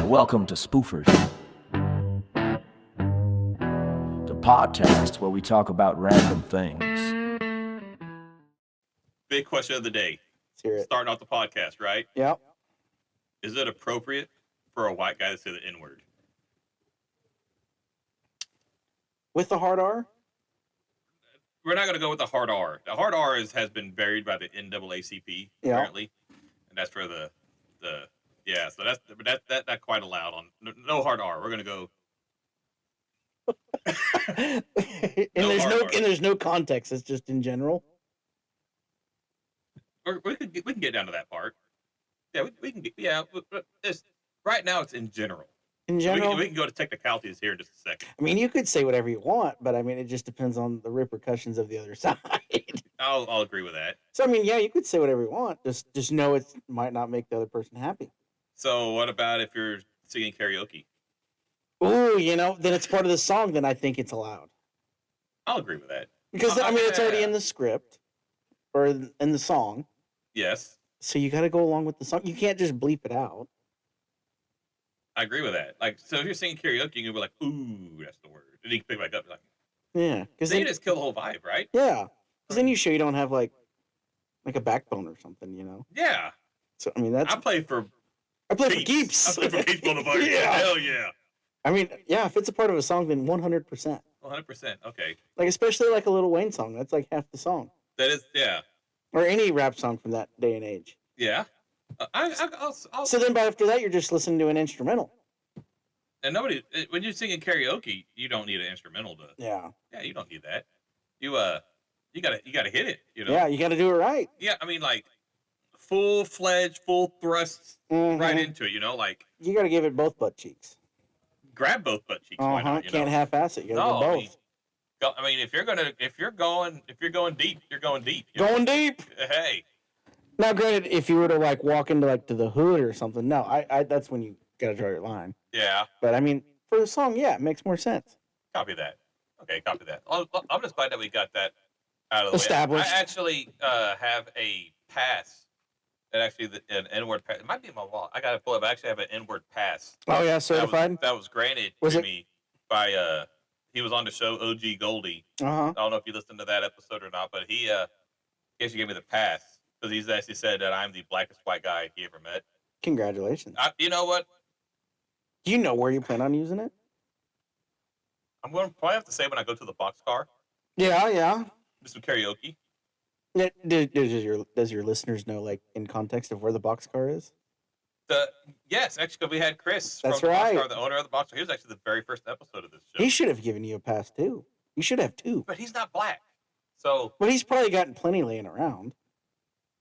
Welcome to Spoofers, the podcast where we talk about random things. Big question of the day. Let's hear it. Starting off the podcast, right? Yep. Is it appropriate for a white guy to say the N-word? With the hard R? We're not going to go with the hard R. The hard R has been buried by the NAACP, apparently. And that's for the so that's quite allowed on no hard R. We're going to go. and there's no context. It's just in general. We can get down to that part. Yeah, we can get right now it's in general. In general, we can go to technicalities here in just a second. I mean, you could say whatever you want, but I mean, it just depends on the repercussions of the other side. I'll agree with that. So I mean, yeah, you could say whatever you want. Just know it might not make the other person happy. So what about if you're singing karaoke? Ooh, then it's part of the song. Then I think it's allowed. I'll agree with that because I mean, it's already in the script or in the song. Yes. So you got to go along with the song. You can't just bleep it out. I agree with that. Like, so if you're singing karaoke, you can be like, "Ooh, that's the word," and you can pick it back up, like, yeah, because then you just kill the whole vibe, right? Yeah, because then you show you don't have like a backbone or something, Yeah. So I mean, I play for keeps. I play for keeps on the vibe. Yeah. Hell yeah. I mean, yeah, if it's a part of a song, then 100%. 100%. Okay. Like especially like a Lil Wayne song, that's like half the song. That is, yeah. Or any rap song from that day and age. Yeah. So then, after that, you're just listening to an instrumental. And when you're singing karaoke, you don't need an instrumental to. Yeah. Yeah, you don't need that. You gotta hit it. Yeah, you gotta do it right. Yeah, I mean like full-fledged, full thrust right into it. Like you gotta give it both butt cheeks. Grab both butt cheeks. Why not? Can't half-ass it. You gotta do both. I mean, if you're going deep, you're going deep. Going deep. Hey. Now, granted, if you were to like walk into like to the hood or something, no, I that's when you gotta draw your line. Yeah. But I mean, for the song, yeah, it makes more sense. Copy that. Okay, copy that. I'm just glad that we got that out of the established. way. I actually have a pass. An N-word pass. It might be in my wallet. I gotta pull it up. I actually have an N-word pass. Oh yeah, certified. That was granted to me by he was on the show OG Goldie. I don't know if you listened to that episode or not, but he actually gave me the pass because he's actually said that I'm the blackest white guy he ever met. Congratulations. You know what? Do you know where you plan on using it? I'm going to probably have to say when I go to the boxcar. Yeah. Do some karaoke. Does your listeners know, like, in context of where the boxcar is? Yes, actually, we had Chris That's from the right. Boxcar, the owner of the Boxcar. He was actually the very first episode of this show. He should have given you a pass, too. You should have two. But he's not black. So. But he's probably gotten plenty laying around.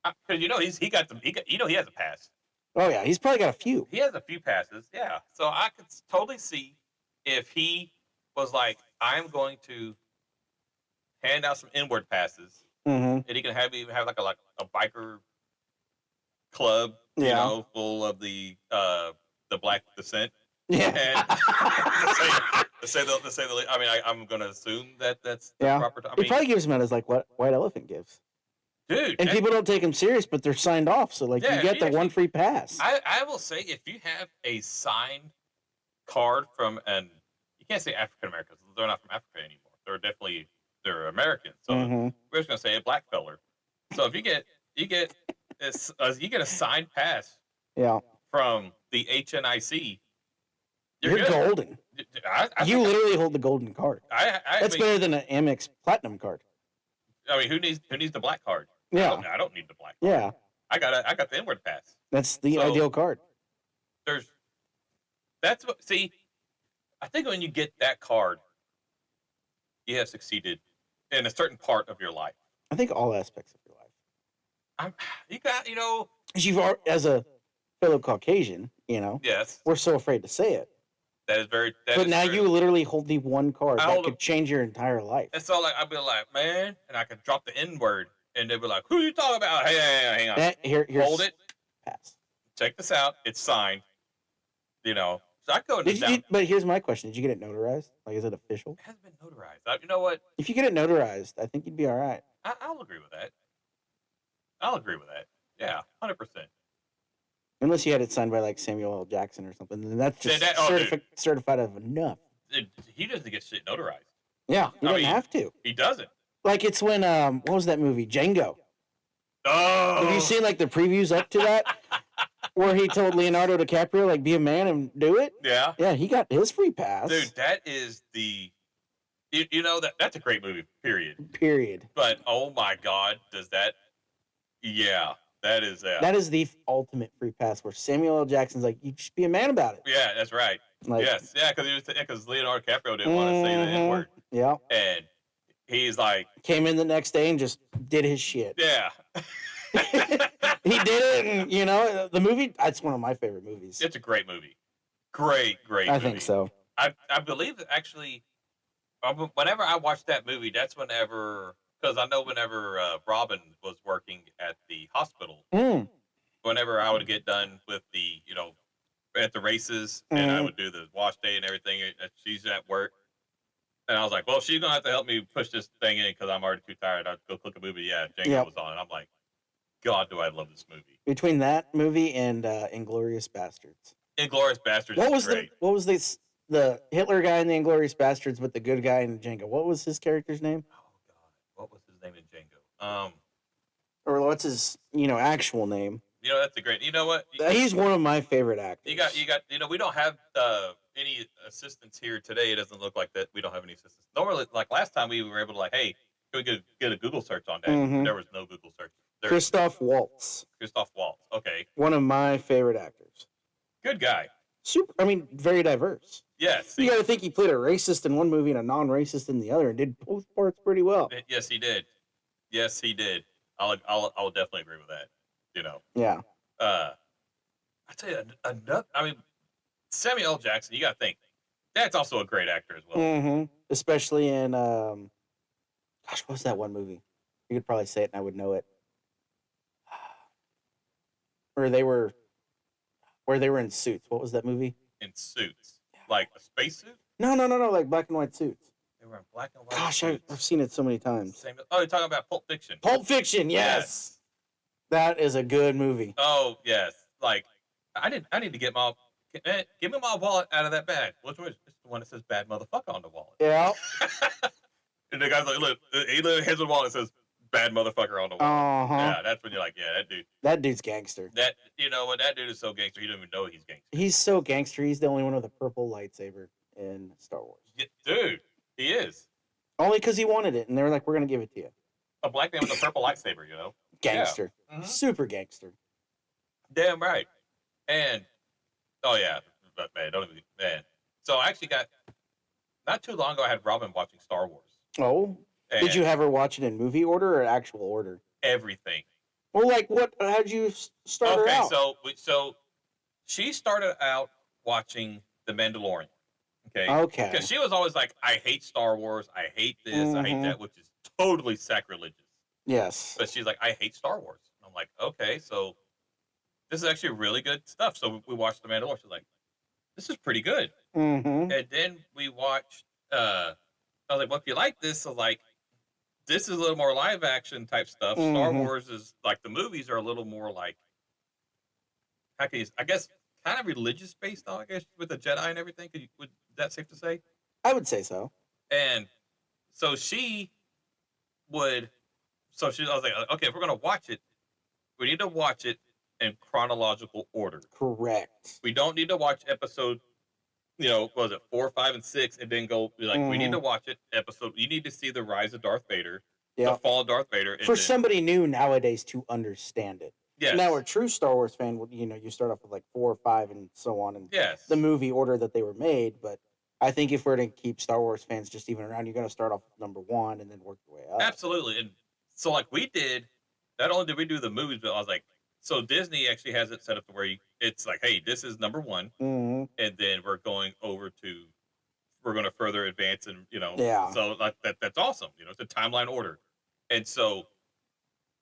Because, he has a pass. Oh, yeah, he's probably got a few. He has a few passes, yeah. So I could totally see if he was like, I'm going to hand out some N-word passes, and he can have like a biker club, full of the black descent. Yeah. And to say the I mean, I'm going to assume that that's the proper time. He probably gives them out as like what White Elephant gives. Dude, and people don't take him serious, but they're signed off, so like you get the one free pass. I will say, if you have a signed card from you can't say African Americans; they're not from Africa anymore. They're Americans. So we're just gonna say a black feller. So if you get a signed pass, from the HNIC, you're golden. You literally hold the golden card. That's better than an Amex Platinum card. I mean, who needs the black card? Yeah, I don't need the black card. Yeah, I got the N-word pass. That's the ideal card. I think when you get that card, you have succeeded in a certain part of your life. I think all aspects of your life. As a fellow Caucasian, Yes, we're so afraid to say it. That is very. But now you literally hold the one card that could change your entire life. And so, like, I'd be like, man, and I could drop the N-word, and they'd be like, "Who are you talking about?" Hey, hang on. Here's hold it. Pass. Check this out. It's signed. So I go down. But here's my question: did you get it notarized? Like, is it official? It hasn't been notarized. You know what? If you get it notarized, I think you'd be all right. I'll agree with that. Yeah, 100%. Unless you had it signed by like Samuel L. Jackson or something, then that's just dude. certified of enough. He doesn't get shit notarized. Yeah, he doesn't mean, have to. He doesn't. Like it's when what was that movie? Django. Oh, Have you seen like the previews up to that, where he told Leonardo DiCaprio like be a man and do it? Yeah, Yeah, he got his free pass. dude. That is you know that's a great movie. Period. But oh my god, does that? Yeah, that is that is the ultimate free pass where Samuel L. Jackson's like, you should be a man about it. Yeah, that's right. Like, yes, yeah, because Leonardo DiCaprio didn't want to say the N word. Yeah, and he's like came in the next day and just did his shit. Yeah. He did it, and you know the movie. That's one of my favorite movies. It's a great movie. Great movie. I think so. I believe that actually, whenever I watch that movie, that's whenever, because I know whenever Robin was working at the hospital, whenever I would get done with the, at the races, and I would do the wash day and everything, she's at work. And I was like, well, she's going to have to help me push this thing in because I'm already too tired. I'll go cook a movie. Yeah, Django was on. And I'm like, God, do I love this movie. Between that movie and Inglourious Bastards. Inglourious Bastards is great. What was the Hitler guy in the Inglourious Bastards, but the good guy in Django? What was his character's name? Oh, God. What was his name in Django? Or what's his, actual name? That's a great, you know what? He's one of my favorite actors. You got, we don't have any assistants here today. It doesn't look like that. We don't have any assistants. Normally, like last time we were able to hey, can we get a Google search on that? There was no Google search. Christoph Waltz. Okay. One of my favorite actors. Good guy. Very diverse. Yes. You got to think he played a racist in one movie and a non-racist in the other, and did both parts pretty well. Yes, he did. I'll definitely agree with that. Yeah. I tell you, Samuel L. Jackson. You got to think that's also a great actor as well. Especially in what was that one movie? You could probably say it, and I would know it. Where they were in suits. What was that movie? In suits, like a spacesuit? No, like black and white suits. They were in black and white. Gosh, I've seen it so many times. You're talking about Pulp Fiction. Pulp Fiction, yes. That is a good movie. Oh yes, like I need to get give me my wallet out of that bag. Which one? It's the one that says "bad motherfucker" on the wallet. Yeah. And the guy's like, look, he has a wallet that says "bad motherfucker" on the wallet. Yeah, that's when you're like, yeah, that dude. That dude's gangster. That what that dude is so gangster. He don't even know he's gangster. He's so gangster. He's the only one with a purple lightsaber in Star Wars. Yeah, dude, he is. Only because he wanted it, and they were like, "We're gonna give it to you." A black man with a purple lightsaber, Gangster. Yeah. Super gangster. Damn right. And oh yeah, but man, So I actually got not too long ago. I had Robin watching Star Wars. Oh, did you have her watch it in movie order or actual order? Everything. Well, like what? How'd you start her out? So she started out watching The Mandalorian. Okay. Because she was always like, I hate Star Wars. I hate this. I hate that, which is totally sacrilegious. Yes. But she's like, I hate Star Wars. I'm like, okay, so this is actually really good stuff. So we watched The Mandalorian. She's like, this is pretty good. And then we watched, I was like, well, if you like this, so like, this is a little more live action type stuff. Star Wars is like, the movies are a little more like, I guess, kind of religious based on, I guess, with the Jedi and everything. Would that safe to say? I would say so. And so I was like, okay, if we're going to watch it, we need to watch it in chronological order. Correct. We don't need to watch episode, was it 4, 5, and 6, and then go we need to watch it episode. You need to see the rise of Darth Vader, the fall of Darth Vader. For somebody new nowadays to understand it. Yes. Now, a true Star Wars fan would, you start off with like 4 or 5 and so on, and yes, the movie order that they were made. But I think if we're to keep Star Wars fans just even around, you're going to start off with number 1 and then work your way up. Absolutely. And so, like we did, not only did we do the movies, but I was like, so Disney actually has it set up to where it's like, hey, this is number 1, and then we're going to further advance, and so like that's awesome. It's a timeline order, and so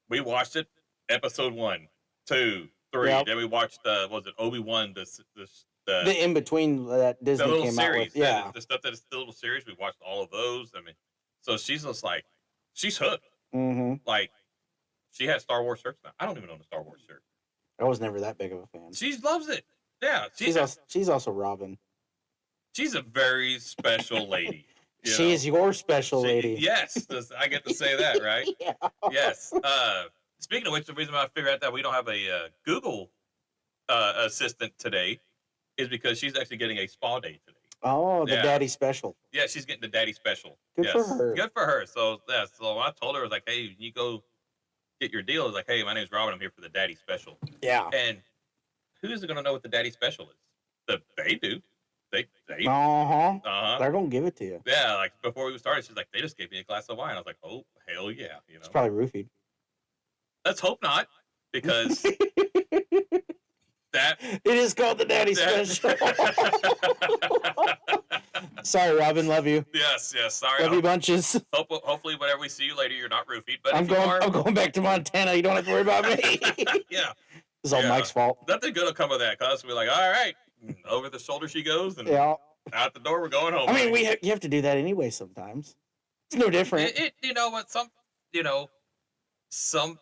we watched it. Episode 1, 2, 3. Then we watched was it Obi-Wan? The in between that Disney came series. Out with. Yeah, the stuff that is the little series. We watched all of those. I mean, so she's just like, she's hooked. Like, she has Star Wars shirts now. I don't even own a Star Wars shirt. I was never that big of a fan. She loves it. Yeah, She's also Robin. She's a very special lady. She is your special lady. Yes, I get to say that, right? Yeah. Yes. Speaking of which, the reason I figured out that we don't have a Google assistant today is because she's actually getting a spa day today. Oh, the daddy special. Yeah, she's getting the daddy special. Good for her. Good for her. So so I told her, I was like, hey, you go get your deal. I was like, hey, my name's Robin. I'm here for the daddy special. Yeah. And who's going to know what the daddy special is? They do. They They're gonna give it to you. Yeah, like before we started, she's like, they just gave me a glass of wine. I was like, oh hell yeah, you know. It's probably roofied. Let's hope not, because that it is called the daddy special. Sorry, Robin, love you. Yes, sorry. Love you bunches. Hopefully, whenever we see you later, you're not roofied. But I'm going back to Montana. You don't have to worry about me. Yeah, it's all Mike's fault. Nothing good will come of that. Cause we're like, all right, over the shoulder she goes, and out the door we're going home. I mean, you have to do that anyway sometimes. It's no different. You know what?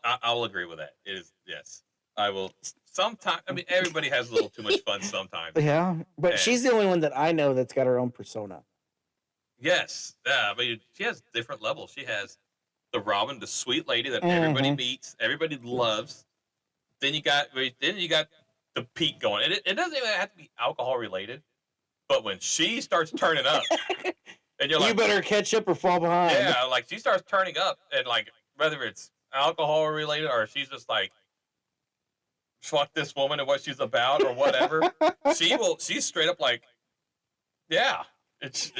I'll agree with that. It is, yes, I will. Sometimes, I mean, everybody has a little too much fun sometimes. Yeah, but she's the only one that I know that's got her own persona. Yes, but she has different levels. She has the Robin, the sweet lady that everybody meets, everybody loves. Then you got the Pete going. It doesn't even have to be alcohol related, but when she starts turning up, and you're like, you better catch up or fall behind. Yeah, like she starts turning up, and like whether it's alcohol related or she's just like, fuck this woman and what she's about or whatever, she's straight up like, yeah, it's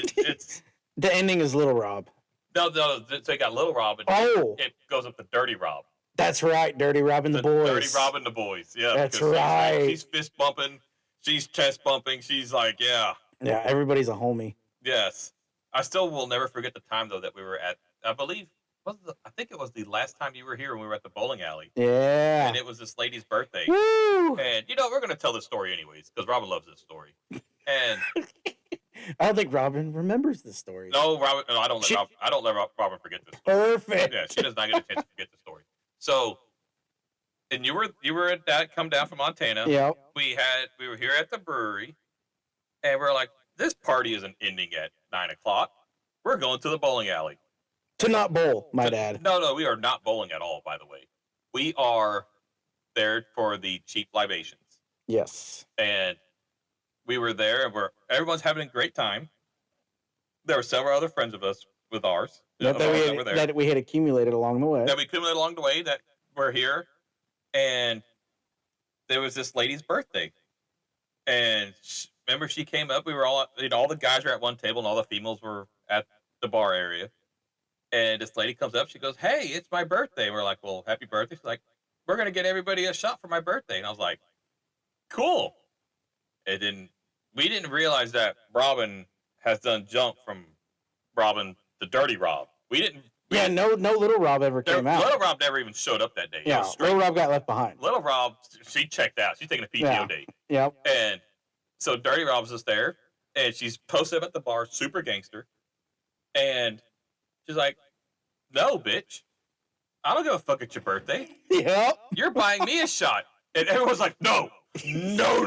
the ending is Little Rob. No, so you got Little Rob, and it goes up to Dirty Rob. That's right, Dirty Rob and the boys. Dirty Rob and the boys, yeah. That's right. She's fist bumping, she's chest bumping, she's like, yeah. Yeah, everybody's a homie. Yes. I still will never forget the time, though, that we were at, I think it was the last time you were here when we were at the bowling alley. Yeah. And it was this lady's birthday. Woo! And, we're going to tell this story anyways, because Robin loves this story. And I don't think Robin remembers this story. No, Robin, no, I don't let Robin forget this story. Perfect. Yeah, she does not get a chance to forget the story. So, and you were at that come down from Montana. Yeah. We were here at the brewery, and we're like, this party isn't ending at 9:00. We're going to the bowling alley. To not bowl, my dad. No, we are not bowling at all, by the way. We are there for the cheap libations. Yes. And we were there, and everyone's having a great time. There were several other friends of us with ours. That we had accumulated along the way. That we accumulated along the way that were here. And there was this lady's birthday. And remember, she came up. We were all the guys were at one table, and all the females were at the bar area. And this lady comes up. She goes, hey, it's my birthday. And we're like, well, happy birthday. She's like, we're going to get everybody a shot for my birthday. And I was like, cool. And then we didn't realize that Robin has done jump from Robin to Dirty Rob. No Little Rob ever came out. Little Rob never even showed up that day. Yeah, Little Rob got left behind. Little Rob, she checked out. She's taking a PTO day. Yep. And so Dirty Rob's just there, and she's posted up at the bar, super gangster. And she's like, no, bitch. I don't give a fuck at your birthday. Yep. You're buying me a shot. And everyone's like, no. We all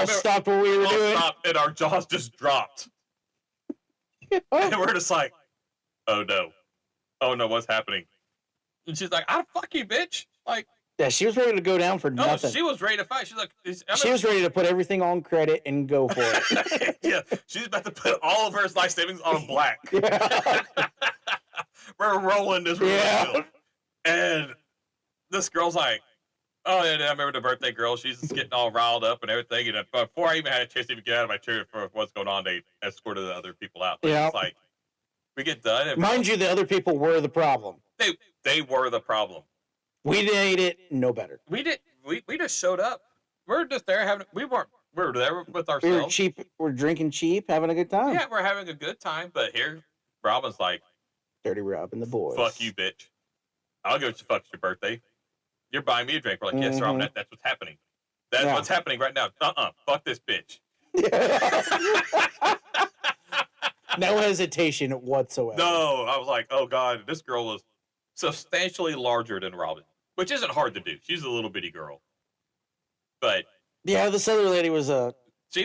stopped what we were doing. And our jaws just dropped. And we're just like, oh no, what's happening? And she's like, I'll fuck you, bitch. Like, yeah, she was ready to go down for nothing. She was ready to fight. She's like, she was ready to put everything on credit and go for it. Yeah, she's about to put all of her life savings on black. Yeah. We're rolling this. Yeah. And this girl's like, oh, yeah, I remember the birthday girl. She's just getting all riled up and everything. And before I even had a chance to even get out of my chair for what's going on, they escorted the other people out. Yeah. It's like, we get done. And mind you, the other people were the problem. They were the problem. We made it no better. We just showed up. We're just there we were there with ourselves. We were cheap. We're drinking cheap, having a good time. Yeah, we're having a good time. But here, Robin's like, Dirty Rob and the boys. Fuck you, bitch. I'll go fuck your birthday. You're buying me a drink. We're like, yes, Robin, that's what's happening. That's what's happening right now. Fuck this bitch. No hesitation whatsoever. No, I was like, oh God, this girl was substantially larger than Robin. which isn't hard to do. She's a little bitty girl, but Yeah, this other lady was she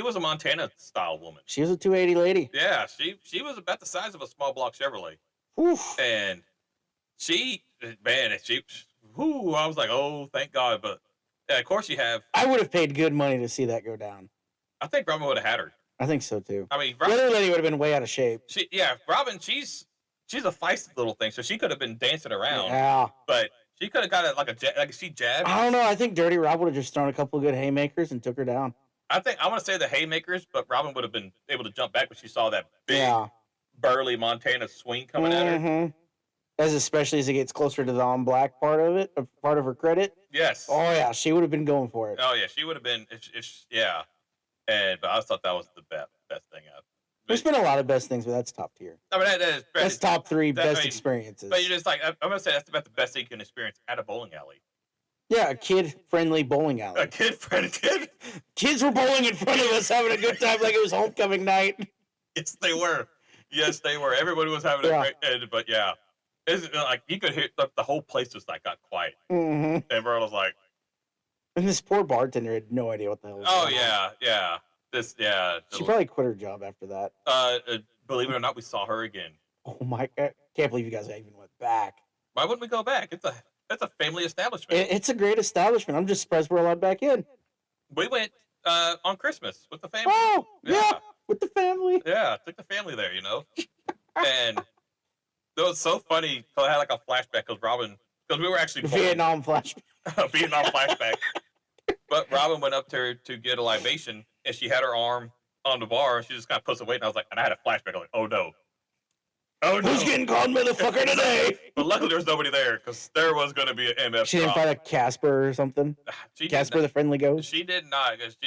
was a Montana style woman. she was a 280 lady. Yeah, she was about the size of a small block Chevrolet, Oof. and she whoo, I was like, oh, thank God. But yeah, of course you have. I would have paid good money to see that go down. I think Robin would have had her. I think so too. I mean, The other lady would have been way out of shape. Robin, she's a feisty little thing, so she could have been dancing around. Yeah. But she could have got it like she jabbed. I don't know. I think Dirty Rob would have just thrown a couple of good haymakers and took her down. I want to say the haymakers, but Robin would have been able to jump back when she saw that big, burly Montana swing coming at her. As especially as it gets closer to the on black part of it, part of her credit. Yes. Oh yeah, she would have been going for it. Oh yeah, she would have been. Yeah. But I thought that was the best thing out. There's been a lot of best things, but that's top tier. I mean, that's top 3 best experiences. But you're just like, I'm gonna say that's about the best thing you can experience at a bowling alley. Yeah, a kid-friendly bowling alley. A kid-friendly. Kids were bowling in front of us, having a good time, like it was homecoming night. Yes, they were. Yes, they were. Everybody was having a great. But yeah, it's like you could hear the whole place just like got quiet. Mm-hmm. Everyone was like, and this poor bartender had no idea what the hell was going on. Yeah. She probably quit her job after that. Believe it or not, we saw her again. Oh my! I can't believe you guys even went back. Why wouldn't we go back? It's a family establishment. It's a great establishment. I'm just surprised we're allowed back in. We went on Christmas with the family. Oh yeah, with the family. Yeah, took the family there, and it was so funny. Cause I had like a flashback because we were actually Vietnam flashback. Vietnam flashback. But Robin went up to her to get a libation, and she had her arm on the bar. And she just kind of puts it away, and I was like, and I had a flashback. I was like, oh no. Who's getting called motherfucker today? But luckily there was nobody there because there was going to be an MF. She didn't find a Casper or something. Casper the Friendly Ghost. She did not. If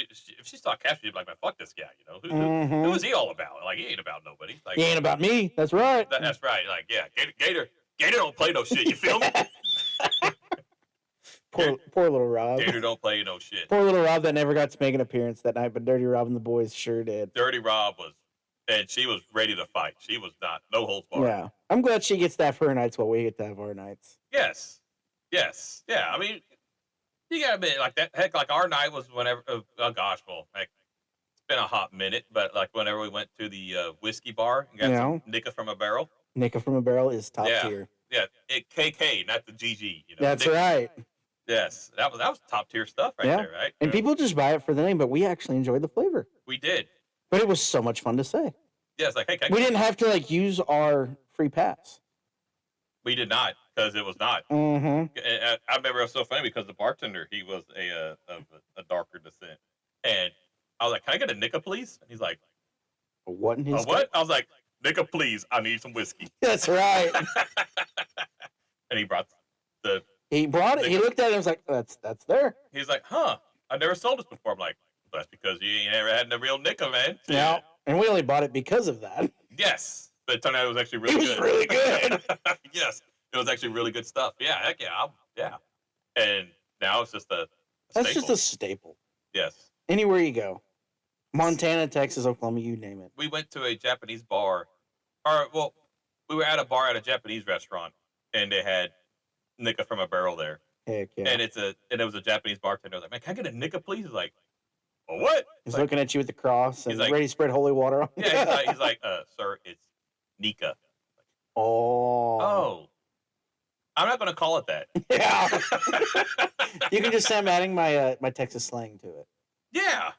she saw Casper, she'd be like, "Man, fuck this guy." Who is he all about? Like he ain't about nobody. Like he ain't about me. That's right. That's right. Like yeah, Gator don't play no shit. You feel me? Poor little Rob. Gator don't play no shit. Poor little Rob that never got to make an appearance that night, but Dirty Rob and the boys sure did. Dirty Rob was. And she was ready to fight. She was not, no holds barred. Yeah. I'm glad she gets to have her nights while we get to have our nights. Yes. Yeah. I mean, you gotta admit, like that, heck, like our night was whenever, it's been a hot minute, but like whenever we went to the whiskey bar and got some Nicka from a barrel. Nicka from a barrel is top tier. Yeah. KK, not the GG. That's right. Yes. That was top tier stuff there, right? And people just buy it for the name, but we actually enjoyed the flavor. We did. But it was so much fun to say. Yeah, it's like, hey, we didn't have to use our free pass. We did not because it was not. Mm-hmm. I remember it was so funny because the bartender, he was a darker descent, and I was like, "Can I get a Nicka, please?" And he's like, "What in his what?" I was like, "Nicka, please. I need some whiskey." That's right. And he brought the. He brought it. He looked at it and was like, "That's there." He's like, "Huh? I never sold this before." I'm like, "That's because you ain't ever had the real Nicka, man." Yeah. And we only bought it because of that. Yes. But it turned out it was actually really good. It was really good. Yes. It was actually really good stuff. Yeah. Heck yeah. Yeah. And now it's just a That's staple. just a staple. Yes. Anywhere you go. Montana, Texas, Oklahoma, you name it. We went to a Japanese bar. We were at a bar at a Japanese restaurant, and they had Nicka from a barrel there. Heck yeah. And it was a Japanese bartender. I was like, "Man, can I get a Nicka, please?" He's like, "Oh, what?" He's looking at you with the cross and like, ready to spread holy water on you. Yeah, he's like, "Sir, it's Nika." Oh. I'm not going to call it that. Yeah. You can just say I'm adding my my Texas slang to it. Yeah.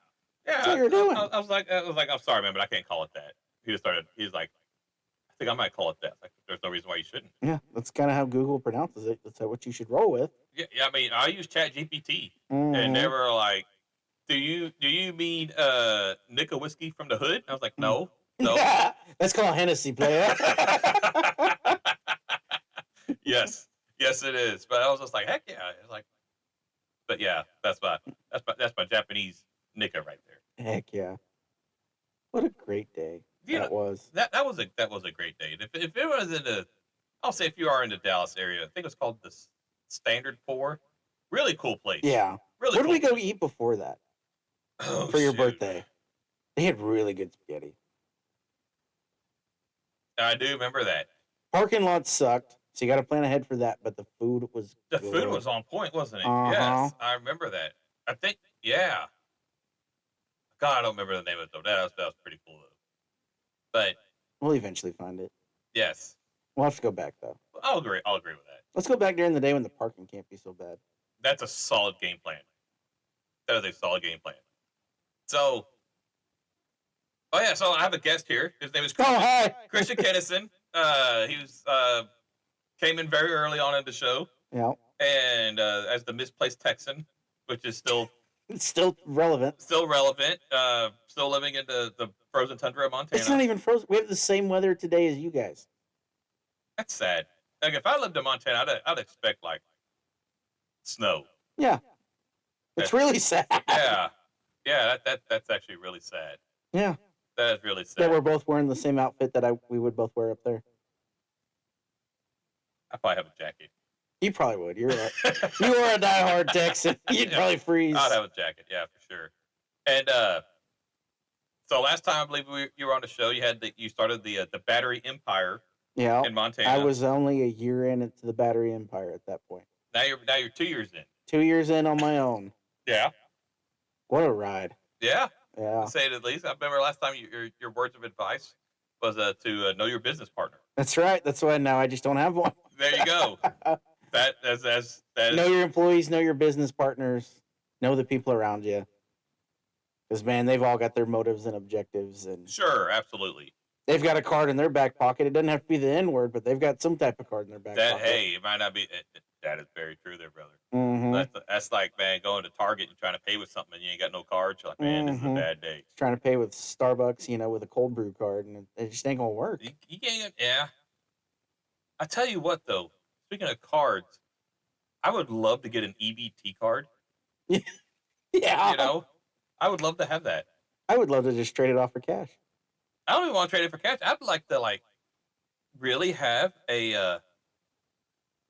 That's what you're doing. I was like, I'm sorry, man, but I can't call it that. He's like, I think I might call it that. Like, there's no reason why you shouldn't. Yeah, that's kind of how Google pronounces it. That's what you should roll with. Yeah, I mean, I use ChatGPT, Mm-hmm. and they were like, Do you mean Nicka whiskey from the hood? I was like, no. That's called Hennessy, player. Yes, it is. But I was just like, heck yeah. It's like, but yeah, that's my Japanese Nicka right there. Heck yeah! What a great day that was. That was a great day. If it was I'll say if you are in the Dallas area, I think it's called the Standard 4. Really cool place. Yeah. Really. Where cool did we go eat before that? For your birthday? They had really good spaghetti. I do remember that. Parking lot sucked. So you got to plan ahead for that. But the food was The good. food was on point, wasn't it? Uh-huh. Yes, I remember that. I think, yeah. God, I don't remember the name of it though. That was pretty cool though. But We'll eventually find it. yes, We'll have to go back though. I'll agree with that. Let's go back during the day when the parking can't be so bad. That's a solid game plan. That is a solid game plan. So, oh yeah, so I have a guest here. His name is Christian, hi. Christian Kennison. He was came in very early on in the show, Yeah. and as the Misplaced Texan, which is still It's still relevant. still relevant. Still living in the frozen tundra of Montana. It's not even frozen. We have the same weather today as you guys. That's sad. Like if I lived in Montana, I'd expect like snow. Yeah. It's really sad. Yeah, yeah. That's actually really sad. Yeah. That is really sad. That we're both wearing the same outfit that we would both wear up there. I probably have a jacket. You probably would. You are a diehard Texan. You'd Yeah. probably freeze. I'd have a jacket, yeah, for sure. And so last time I believe you were on the show, you started the Battery Empire Yeah. in Montana. I was only a year into the Battery Empire at that point. Now you're 2 years in. 2 years in on my own. Yeah, What a ride. yeah. Yeah. To say it at least. I remember last time your words of advice was to know your business partner. That's right. That's why now I just don't have one. There you go. That's Know your employees, know your business partners, know the people around you. Because, man, they've all got their motives and objectives. And sure, absolutely. they've got a card in their back pocket. It doesn't have to be the N word, but they've got some type of card in their back pocket. Hey, it might not be. That is very true, there, brother. Mm-hmm. That's like, man, going to Target and trying to pay with something and you ain't got no card. You're like, man, this is a Mhm. bad day. Trying to pay with Starbucks, with a cold brew card, and it just ain't going to work. You can't. Yeah. I tell you what, though. Speaking of cards, I would love to get an EBT card. Yeah. You know, I would love to have that. I would love to just trade it off for cash. I don't even want to trade it for cash. I'd like to really have a.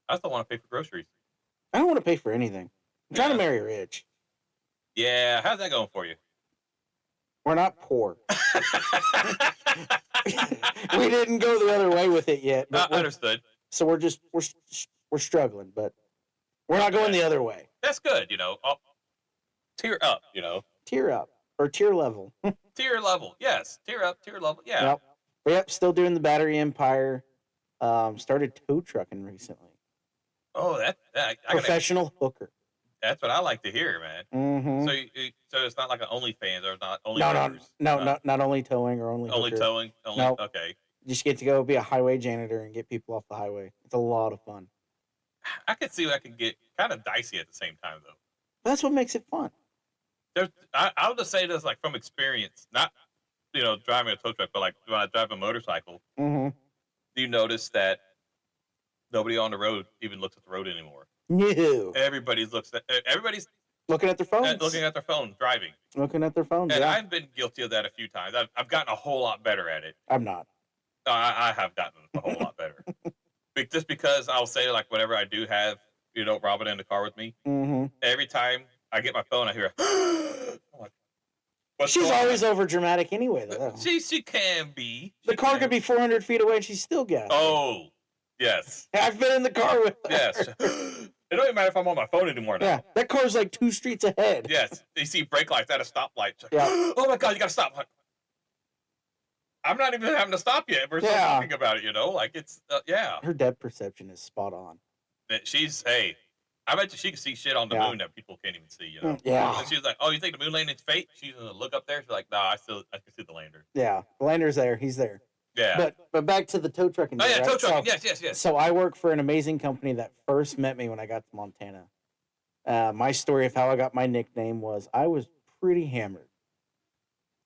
I just don't want to pay for groceries. I don't want to pay for anything. I'm trying to marry rich. Yeah, how's that going for you? We're not poor. We didn't go the other way with it yet. But Understood. so we're struggling, but we're not going the other way. That's good. Tier up. Tier up or tier level. Tier level. Yes. Tier up. Tier level. Yeah. Yep. Still doing the Battery Empire. Started tow trucking recently. Oh, I Professional hooker. that's what I like to hear, man. Mm-hmm. So it's not like an OnlyFans or not only. No, not only towing or only Only hooker. towing. Only No. Okay. Just get to go be a highway janitor and get people off the highway. It's a lot of fun. I could see what I could get kind of dicey at the same time though. That's what makes it fun. I'll just say this from experience, not driving a tow truck, but like when I drive a motorcycle, Mm-hmm. you notice that nobody on the road even looks at the road anymore. No. Everybody's Looking at their phones. looking at their phone driving, Looking at their phones. and Yeah. I've been guilty of that a few times. I've gotten a whole lot better at it. I'm not. I have gotten a whole lot better. Just because I'll say whenever I do have Robin in the car with me, Mm-hmm. every time I get my phone, I hear. I'm like, what's She's going on? always over dramatic anyway, though. She can be. The car could be 400 feet away and she's still gas. Oh, yes. I've been in the car with her. Yes. It don't even matter if I'm on my phone anymore now. Yeah, that car's like 2 streets ahead. Yes. You see brake lights at a stoplight. Like, Yeah. oh my God, you got to stop. I'm not even having to stop yet. We're still Yeah. talking about it, it's, yeah. Her depth perception is spot on. Hey, I bet you she can see shit on the Yeah. moon that people can't even see, Yeah. And she was like, oh, you think the moon landing's fake? She's going to look up there. She's like, no, I can see the lander. Yeah, the lander's there. He's there. Yeah. But back to the tow trucking. Oh, deal, yeah, right? tow trucking. So, Yes. So I work for an amazing company that first met me when I got to Montana. My story of how I got my nickname was I was pretty hammered.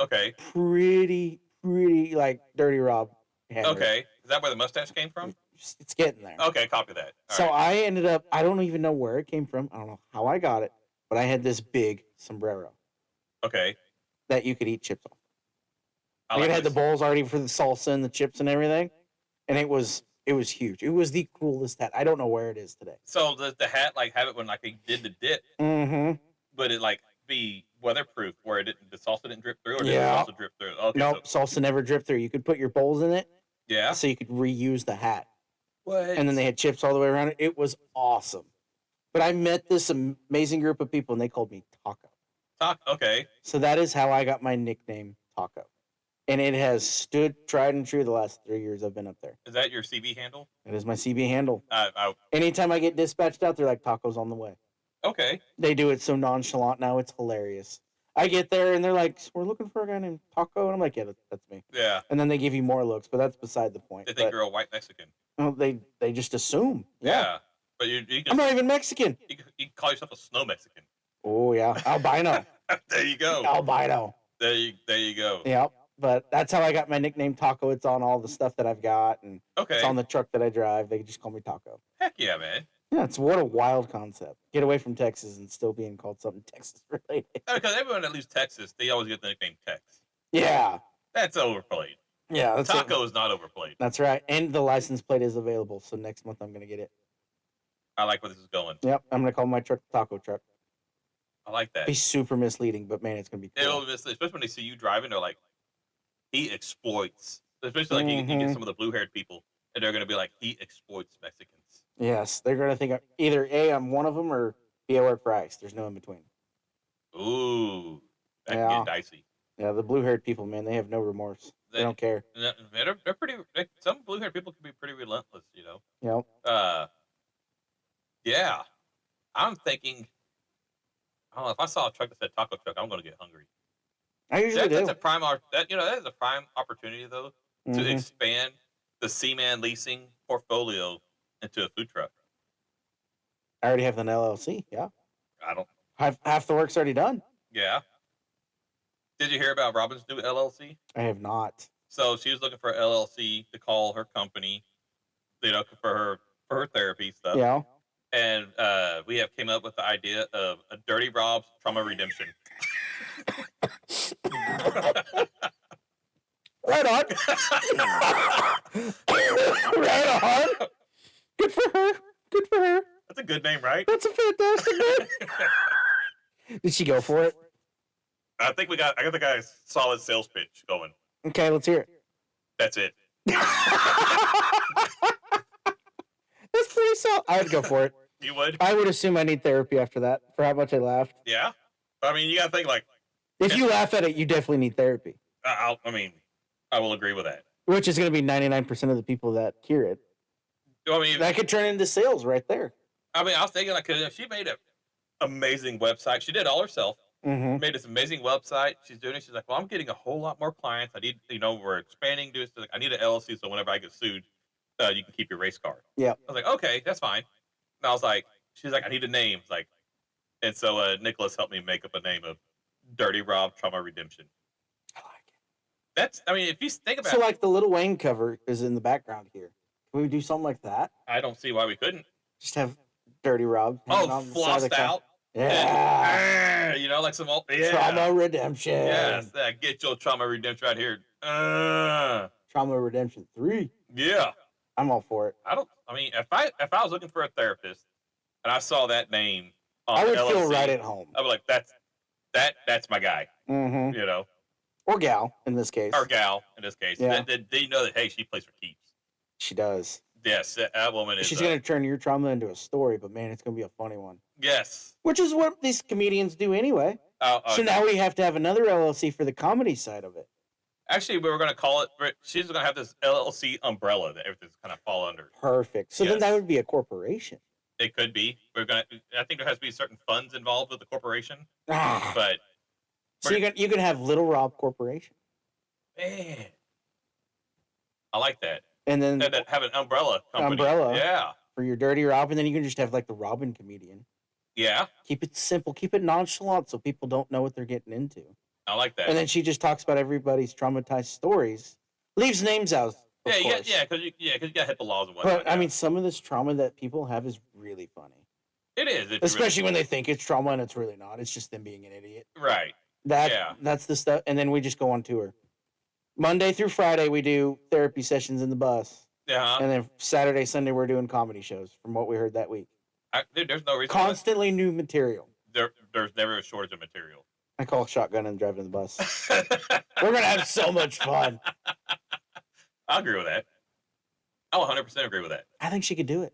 Okay. Pretty like Dirty Rob hammered. Okay. Is that where the mustache came from? It's getting there. Okay, copy that. All So right. I ended up, I don't even know where it came from. I don't know how I got it, but I had this big sombrero Okay. that you could eat chips on. I Like it like had the this. bowls already for the salsa and the chips and everything. And it was huge. It was the coolest hat. I don't know where it is today. So does the hat have it when they did the dip, Mm-hmm. but it be weatherproof where the salsa didn't drip through, or did Yeah. the salsa drip through? Okay. Nope, salsa never dripped through. You could put your bowls in it Yeah. so you could reuse the hat. What? and then they had chips all the way around it. It was awesome. But I met this amazing group of people, and they called me Taco. Okay. So that is how I got my nickname, Taco. And it has stood tried and true the last 3 years I've been up there. Is that your CB handle? It is my CB handle. I Anytime I get dispatched out, they're like, Taco's on the way. okay. They do it so nonchalant now. It's hilarious. I get there, and they're like, we're looking for a guy named Taco. And I'm like, yeah, that's me. Yeah. And then they give you more looks, but that's beside the point. They think you're a white Mexican. Well, they just assume. Yeah. But you I'm can, not even Mexican. you can call yourself a snow Mexican. Oh, yeah. Albino. There you go. Albino. There you go. Yep. But that's how I got my nickname Taco. It's on all the stuff that I've got, and Okay. it's on the truck that I drive. They just call me Taco. Heck yeah, man. Yeah, it's what a wild concept. Get away from Texas and still being called something Texas related. Because everyone that leaves Texas, they always get the nickname Tex. Yeah. That's overplayed. Yeah. That's Taco is not overplayed. That's right. And the license plate is available. So next month I'm going to get it. I like where this is going. Yep. I'm going to call my truck the Taco Truck. I like that. Be super misleading, but man, it's going to be cool. Especially when they see you driving, they're like, he exploits. Especially like you get some of the blue-haired people, and they're going to be like, he exploits Mexicans. Yes. They're going to think either A, I'm one of them, or B, I work for ICE. There's no in between. Ooh. That can Yeah. get dicey. Yeah, the blue-haired people, man, they have no remorse. They don't care. They're pretty. Some blue-haired people can be pretty relentless, you know. Yep. Yeah. I'm thinking. I don't know if I saw a truck that said taco truck, I'm going to get hungry. I usually do. That's a prime. That is a prime opportunity though to Mhm. expand the CMAN leasing portfolio into a food truck. I already have an LLC. Yeah. I don't. Half the work's already done. Yeah. Did you hear about Robin's new LLC? I have not. So she was looking for an LLC to call her company, you know, for her therapy stuff. Yeah. And we have came up with the idea of a Dirty Rob's Trauma Redemption. Right on. Right on. Good for her. Good for her. That's a good name, right? That's a fantastic name. Did she go for it? I got the guy's solid sales pitch going. Okay, let's hear it. That's it. That's pretty solid. I would go for it. You would? I would assume I need therapy after that for how much I laughed. Yeah. I mean, you got to think like. If you laugh at it, you definitely need therapy. I will agree with that. Which is going to be 99% of the people that hear it. I mean, That could turn into sales right there. I was thinking like, 'cause she made an amazing website. She did it all herself. Mm-hmm. Made this amazing website. She's doing it. She's like, well, I'm getting a whole lot more clients. I need, we're expanding. I need an LLC so whenever I get sued, you can keep your race card. Yeah. I was like, okay, that's fine. And I was like, she's like, I need a name. It's like, and so Nicholas helped me make up a name of Dirty Rob Trauma Redemption. I like it. That's, if you think about So, it, like, the Little Wayne cover is in the background here. Can we do something like that? I don't see why we couldn't. Just have Dirty Rob. hanging on the side of Flossed the car. out. Yeah. And, like some old, yeah. Trauma Redemption. Yes, get your Trauma Redemption right here. Trauma Redemption 3. Yeah. I'm all for it. If I was looking for a therapist and I saw that name on I would LLC, feel right at home. I'd be like, that's my guy. Mm-hmm. You know, Or gal, in this case. or gal in this case. Yeah. They know that hey, she plays for keeps. She does. Yes, that woman is. She's going to turn your trauma into a story, but man, it's going to be a funny one. Yes. Which is what these comedians do anyway. So now we have to have another LLC for the comedy side of it. Actually, we were going to call it. She's going to have this LLC umbrella that everything's kind of fall under. Perfect. So then Yes. that would be a corporation. It could be. I think there has to be certain funds involved with the corporation, Ah. but So you can have Little Rob Corporation. man, I like that. And then And then have an umbrella company. Umbrella. Yeah. for your Dirty Rob, and then you can just have like the Robin comedian. Yeah. Keep it simple, keep it nonchalant so people don't know what they're getting into. I like that. And then she just talks about everybody's traumatized stories. Leaves names out. Of yeah, course. because you got HIPAA laws and whatnot. But I mean, some of this trauma that people have is really funny. it is. It's Especially when they think it's trauma and it's really not. It's just them being an idiot. really, right. That's the stuff. And then we just go on tour. Monday through Friday, we do therapy sessions in the bus. Yeah. And then Saturday, Sunday, we're doing comedy shows from what we heard that week. Dude, there's no reason. Constantly new material. There's never a shortage of material. I call shotgun and driving the bus. We're going to have so much fun. I agree with that. I'll 100% agree with that. I think she could do it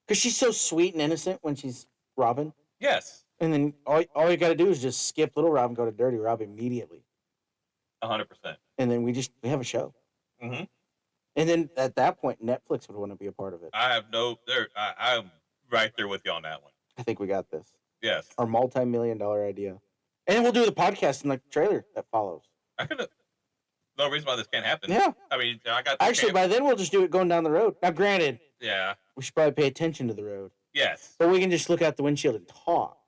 because she's so sweet and innocent when she's Robin. Yes, And then all you got to do is just skip Little Rob and go to Dirty Rob immediately. 100%. And then we have a show. Mm-hmm. And then at that point, Netflix would want to be a part of it. I'm right there with you on that one. I think we got this. Yes. Our multi-million-dollar idea. And then we'll do the podcast in the trailer that follows. I could have. No reason why this can't happen. Yeah. I mean, I got. Actually, by then we'll just do it going down the road. Now, granted, yeah. we should probably pay attention to the road. Yes. But we can just look out the windshield and talk.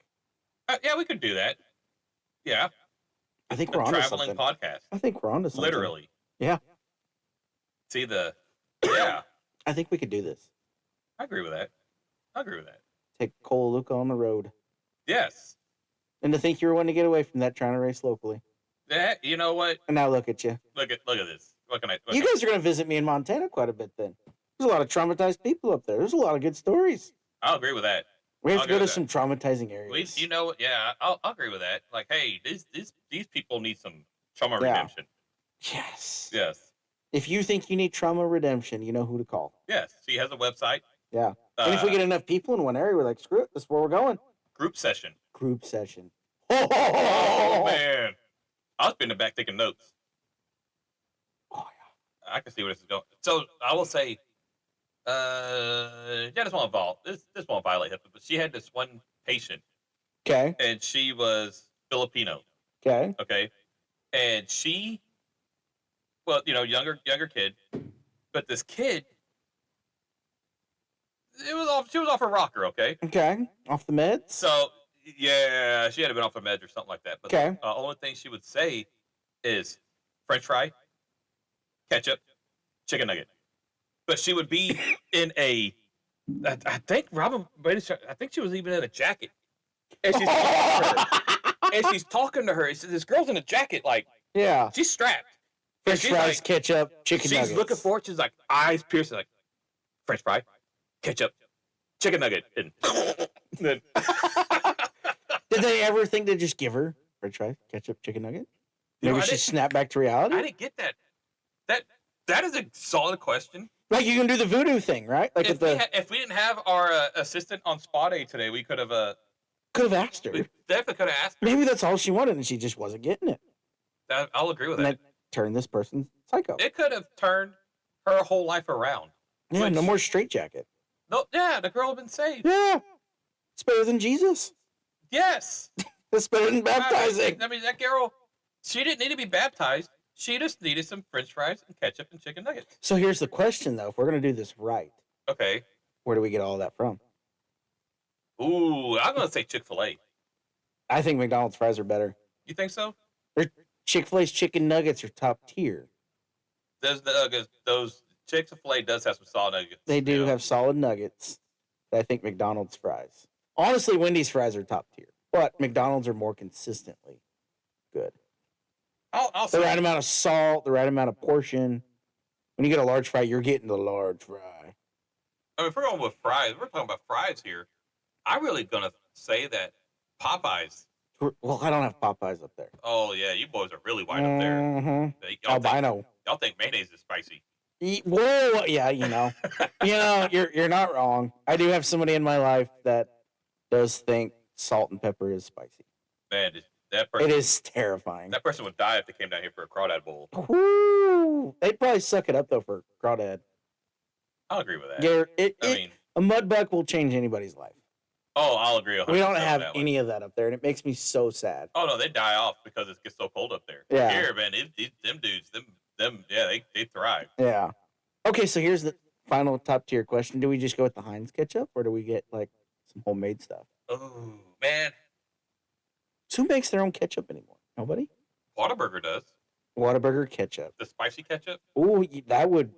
Yeah, we could do that. Yeah. I think we're on to traveling something. podcast. I think we're on to something. Literally. Yeah. See yeah. I think we could do this. I agree with that. Take Cole Luca on the road. Yes. And to think you were wanting to get away from that trying to race locally. That, you know what? And now look at you. Look at this. You guys are going to visit me in Montana quite a bit then. There's a lot of traumatized people up there. There's a lot of good stories. I'll agree with that. We have I'll to go go to with some traumatizing areas. You know what? Yeah, I'll agree with that. Like, hey, these people need some trauma Yeah. redemption. Yes. Yes. If you think you need trauma redemption, you know who to call. Yes. She has a website. Yeah. And if we get enough people in one area, we're like, screw it, this is where we're going. Group session. Group session. Oh man. I was in the back taking notes. Oh, yeah. I can see where this is going. So I will say, this won't violate HIPAA, but she had this one patient, Okay. and she was Filipino. Okay. Okay. And she, well, younger kid, but this kid, she was off her rocker. Okay. Okay. Off the meds? So yeah, she had been off her meds or something like that. But Okay. the only thing she would say is French fry, ketchup, chicken nugget. But she would be in I think she was even in a jacket. And she's talking to her. And she's talking to her. This girl's in a jacket, like, Yeah. she's strapped. French she's fries, like- ketchup, chicken nuggets. She's looking for it. She's like, eyes piercing, like, French fry, ketchup, chicken nugget. And then, Did they ever think to just give her French fries, ketchup, chicken nugget? Maybe I she didn't- snapped back to reality? I didn't get that. That is a solid question. Like you can do the voodoo thing, right? Like If we didn't have our assistant on spot A today, we could have could have asked her. we definitely could have asked her. Maybe that's all she wanted and she just wasn't getting it. I'll agree with And that. that turned this person psycho. It could have turned her whole life around. Yeah, no which- more straitjacket. No, yeah, the girl had been saved. Yeah. It's better than Jesus. Yes. It's better than baptizing. I mean, that girl, she didn't need to be baptized. She just needed some French fries and ketchup and chicken nuggets. So here's the question, though. If we're going to do this right, Okay. where do we get all that from? Ooh, I'm gonna say Chick-fil-A. I think McDonald's fries are better. You think so? Chick-fil-A's chicken nuggets are top tier. Those Chick-fil-A does have some solid nuggets. They do you know. have solid nuggets. But I think McDonald's fries. Honestly, Wendy's fries are top tier. But McDonald's are more consistently good. I'll The say right amount of salt, the right amount of portion. When you get a large fry, you're getting the large fry. I mean, if we're going with fries, we're talking about fries here. I'm really gonna say that Popeyes. Well, I don't have Popeyes up there. Oh yeah, you boys are really wide up there. Mm-hmm. Y'all think, Albino. y'all think mayonnaise is spicy? Whoa, yeah, you're not wrong. I do have somebody in my life that does think salt and pepper is spicy. Man, that It person, is terrifying. that person would die if they came down here for a crawdad bowl. Woo! They'd probably suck it up though for crawdad. I'll agree with that. Yeah, I mean, a mud buck will change anybody's life. I'll agree. 100% We don't with have that one. any of that up there, and it makes me so sad. Oh no, they die off because it gets so cold up there. Yeah. Here, man, them dudes, they thrive. Yeah. Okay, so here's the final top tier question: do we just go with the Heinz ketchup, or do we get like some homemade stuff? Oh man, So who makes their own ketchup anymore? Nobody. Whataburger does Whataburger ketchup. the spicy ketchup. Ooh, that would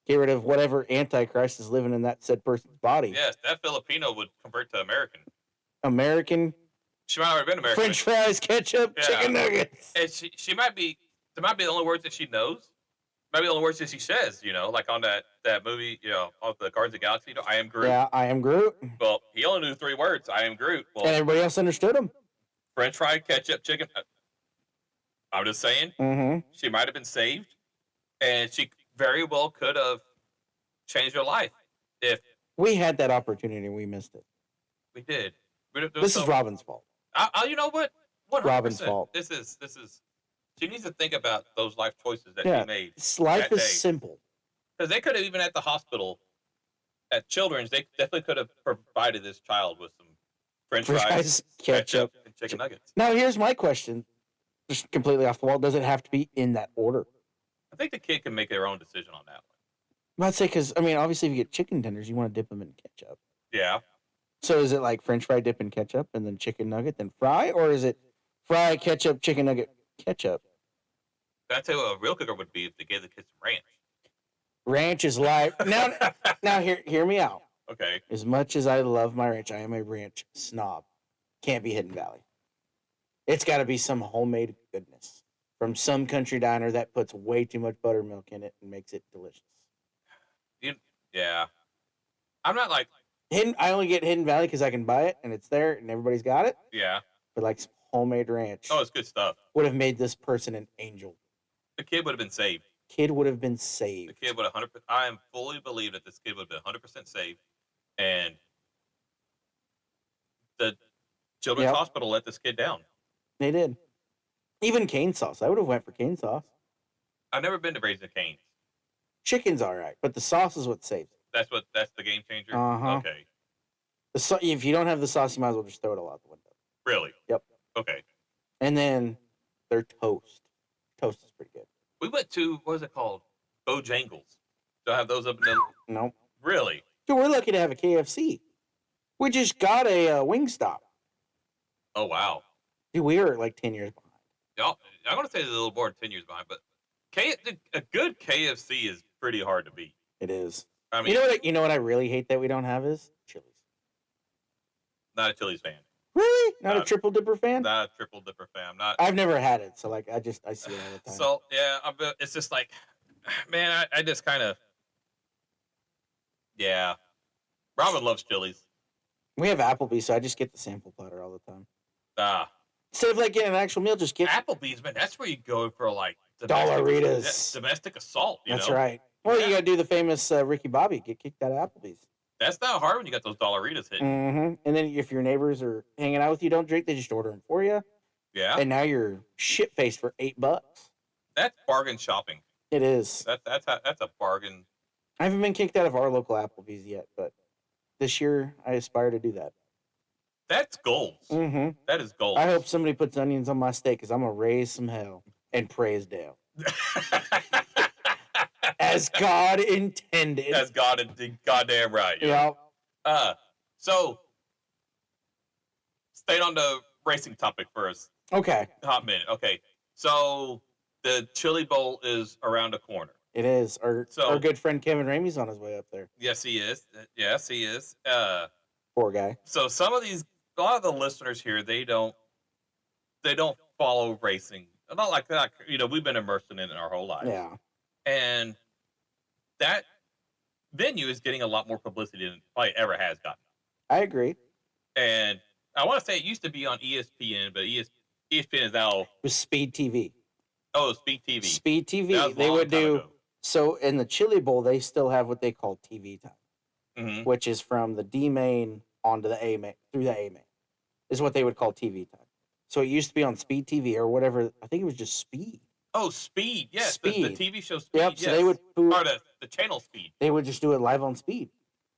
get rid of whatever antichrist is living in that said person's body. Yes, that Filipino would convert to American. American She might not have been American. French fries, ketchup, Yeah. chicken nuggets. And she might be. There might be the only words that she knows. Might be the only words that she says. Like on that movie. Of the Guardians of the Galaxy. I am Groot. Yeah, I am Groot. Well, he only knew 3 words. I am Groot. Well, And everybody else understood him. French fry, ketchup, chicken. I'm just saying. Mm-hmm. She might have been saved, and she very well could have change your life. If We had that opportunity and we missed it. we did. This is Robin's fault. You know what? 100%. Robin's fault. This is. She needs to think about those life choices that Yeah, she made. life that is day. simple. Because they could have, even at the hospital, at Children's, they definitely could have provided this child with some French fries, ketchup, and chicken nuggets. Now, here's my question, just completely off the wall. Does it have to be in that order? I think the kid can make their own decision on that one. I'd say because, I mean, obviously, if you get chicken tenders, you want to dip them in ketchup. Yeah. So is it like French fry dip in ketchup and then chicken nugget, then fry? Or is it fry, ketchup, chicken nugget, ketchup? That's how a real cooker would be if they gave the kids some ranch. Ranch is life. Now, hear me out. Okay. As much as I love my ranch, I am a ranch snob. Can't be Hidden Valley. It's got to be some homemade goodness from some country diner that puts way too much buttermilk in it and makes it delicious. Yeah. I'm not like... I only get Hidden Valley because I can buy it and it's there and everybody's got it. Yeah. But like some homemade ranch. Oh, it's good stuff. Would have made this person an angel. The kid would have been saved. Kid would have been saved. The kid would have 100%. I am fully believe that this kid would have been 100% saved, and the Children's Hospital let this kid down. They did. Even cane sauce. I would have went for cane sauce. I've never been to Raising Cane's. Chicken's all right, but the sauce is what saves it. That's the game changer. Uh-huh. Okay. If you don't have the sauce, you might as well just throw it all out the window. Really? Yep. Okay. And then their toast. Toast is pretty good. We went to, what is it called? Bojangles. Do I have those up in the... Nope. Really? Dude, we're lucky to have a KFC. We just got a Wingstop. Oh, wow. Dude, we are like 10 years behind. I'm going to say it's a little more than 10 years behind, but a good KFC is pretty hard to beat. It is. I mean, you know what I really hate that we don't have is Chili's. Not a Chili's fan. Really? Not a Triple Dipper fan? Not a Triple Dipper fan. I've never had it, so like I see it all the time. So yeah, it's just like, man, I just kind of, yeah. Robin loves Chili's. We have Applebee's, so I just get the sample platter all the time. Instead of like getting an actual meal, just get Applebee's, man. That's where you go for like Dollaritas. domestic assault. That's right. Well, you got to do the famous Ricky Bobby, get kicked out of Applebee's. That's not hard when you got those Dollaritas hitting. Mm-hmm. And then if your neighbors are hanging out with you, don't drink, they just order them for you. Yeah. And now you're shit-faced for $8. That's bargain shopping. It is. That's a bargain. I haven't been kicked out of our local Applebee's yet, but this year I aspire to do that. That's goals. Mm-hmm. That is goals. I hope somebody puts onions on my steak because I'm going to raise some hell and praise Dale. As God intended. As God goddamn right. Yeah. So, staying on the racing topic first. Okay. Hot minute. Okay. So, the Chili Bowl is around the corner. It is. Our good friend Kevin Ramey's on his way up there. Yes, he is. Yes, he is. Poor guy. So, a lot of the listeners here, they don't follow racing. Not like that. We've been immersed in it our whole life. Yeah. And that venue is getting a lot more publicity than it probably ever has gotten. I agree. And I want to say it used to be on ESPN, but ESPN is now... It was Speed TV. Oh, Speed TV. Speed TV. They would do... Ago. So in the Chili Bowl, they still have what they call TV time, which is from the D main onto the A main, through the A main, is what they would call TV time. So it used to be on Speed TV or whatever. I think it was just Speed. Oh, Speed. Yes, Speed. The TV show Speed. Yep, yes. so they would... Or the channel Speed. They would just do it live on Speed.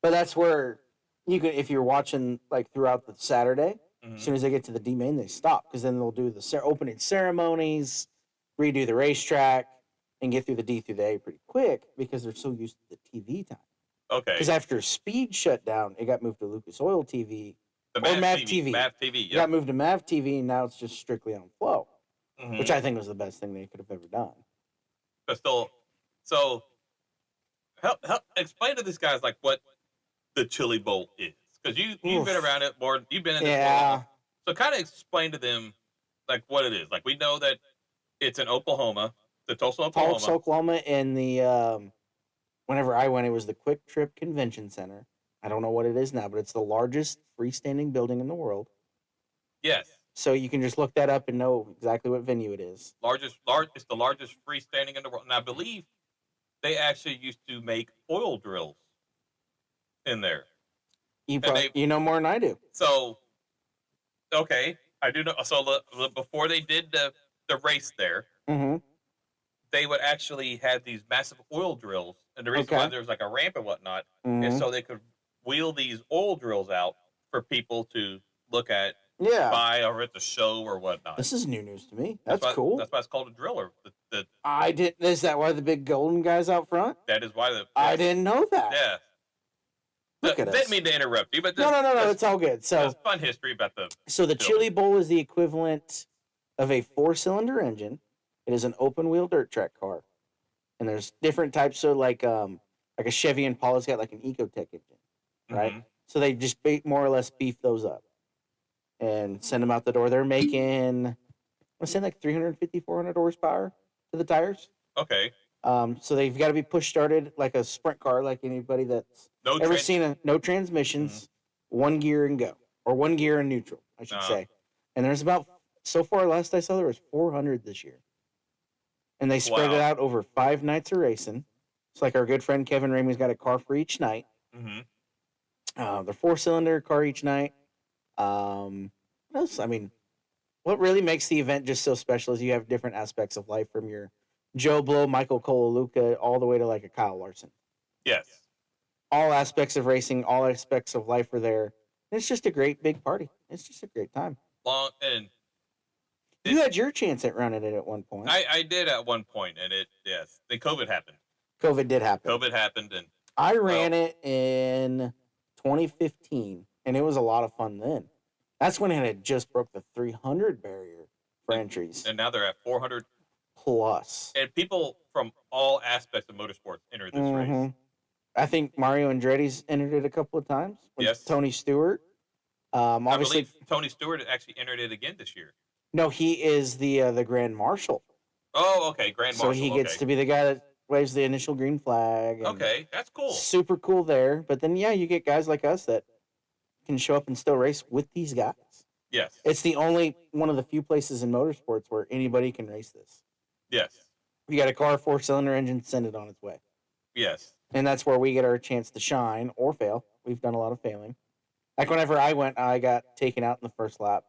But that's where you could, if you're watching like throughout the Saturday, as soon as they get to the D main, they stop because then they'll do the opening ceremonies, redo the racetrack, and get through the D through the A pretty quick because they're so used to the TV time. Okay. Because after Speed shut down, it got moved to Lucas Oil TV. Or MAV TV. MAV TV, It got moved to MAV TV, and now it's just strictly on Flow, which I think was the best thing they could have ever done. But still, so help explain to these guys like what the Chili Bowl is, because you've been around it more. You've been in this world. So kind of explain to them like what it is. Like we know that it's in Oklahoma, the Tulsa, Oklahoma. Tulsa, Oklahoma, in the whenever I went, it was the Quick Trip Convention Center. I don't know what it is now, but it's the largest freestanding building in the world. Yes. So you can just look that up and know exactly what venue it is. It's the largest freestanding in the world. And I believe they actually used to make oil drills in there. You you know more than I do. So, okay, I do know. So before they did the race there, Mm-hmm. they would actually have these massive oil drills, and the reason why Okay. there was like a ramp and whatnot is Mm-hmm. so they could wheel these oil drills out for people to look at, Yeah. buy, or at the show or whatnot. This is new news to me. That's cool. That's why it's called a driller. I didn't. Is that why the big golden guy's out front? That is why I didn't know that. Yeah. Look at us. Didn't mean to interrupt you, but No. It's all good. So, that's fun history about the. so the Chili Bowl is the equivalent of a 4-cylinder engine. It is an open wheel dirt track car, and there's different types of like a Chevy Impala's got like an Ecotec engine, right? Mhm. So they just more or less beef those up and send them out the door. They're making, I'm saying like 350, 400 horsepower to the tires. Okay. So they've got to be push started like a sprint car, like anybody that's ever seen no transmissions, one gear and go, or one gear and neutral, I should say. And there's about, so far last I saw, there was 400 this year. And they spread it out over 5 nights of racing. It's like our good friend Kevin Ramey's got a car for each night. Mm-hmm. They're 4-cylinder car each night. What else? I mean, what really makes the event just so special is you have different aspects of life, from your Joe Blow, Michael Kolaluka, all the way to like a Kyle Larson. Yes. All aspects of racing, all aspects of life are there. And it's just a great big party. It's just a great time. You had your chance at running it at one point. I did at one point, and then COVID happened. COVID did happen. COVID happened, and I ran it in 2015, and it was a lot of fun then. That's when it had just broke the 300 barrier for entries. And now they're at 400 plus. And people from all aspects of motorsports entered this race. I think Mario Andretti's entered it a couple of times. Yes. Tony Stewart. Obviously, I believe Tony Stewart actually entered it again this year. No, he is the Grand Marshal. Oh, okay, Grand Marshal. So he gets to be the guy that waves the initial green flag. Okay, that's cool. Super cool there. But then, yeah, you get guys like us that can show up and still race with these guys. Yes. It's the only one of the few places in motorsports where anybody can race this. Yes. You got a car, 4-cylinder engine, send it on its way. Yes. And that's where we get our chance to shine or fail. We've done a lot of failing. Like whenever I went, I got taken out in the first lap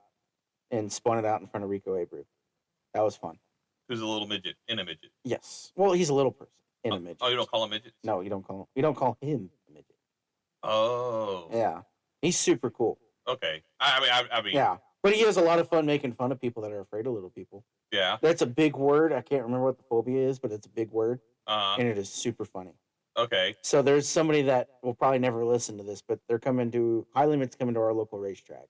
and spun it out in front of Rico Abreu. That was fun. Who's a little midget in a midget? Yes. Well, he's a little person in a midget. Oh, you don't call him midgets? No, you don't call him a midget. Oh. Yeah. He's super cool. Okay. I mean. Yeah. But he has a lot of fun making fun of people that are afraid of little people. Yeah. That's a big word. I can't remember what the phobia is, but it's a big word. And it is super funny. Okay. So there's somebody that will probably never listen to this, but they're High Limit's coming to our local racetrack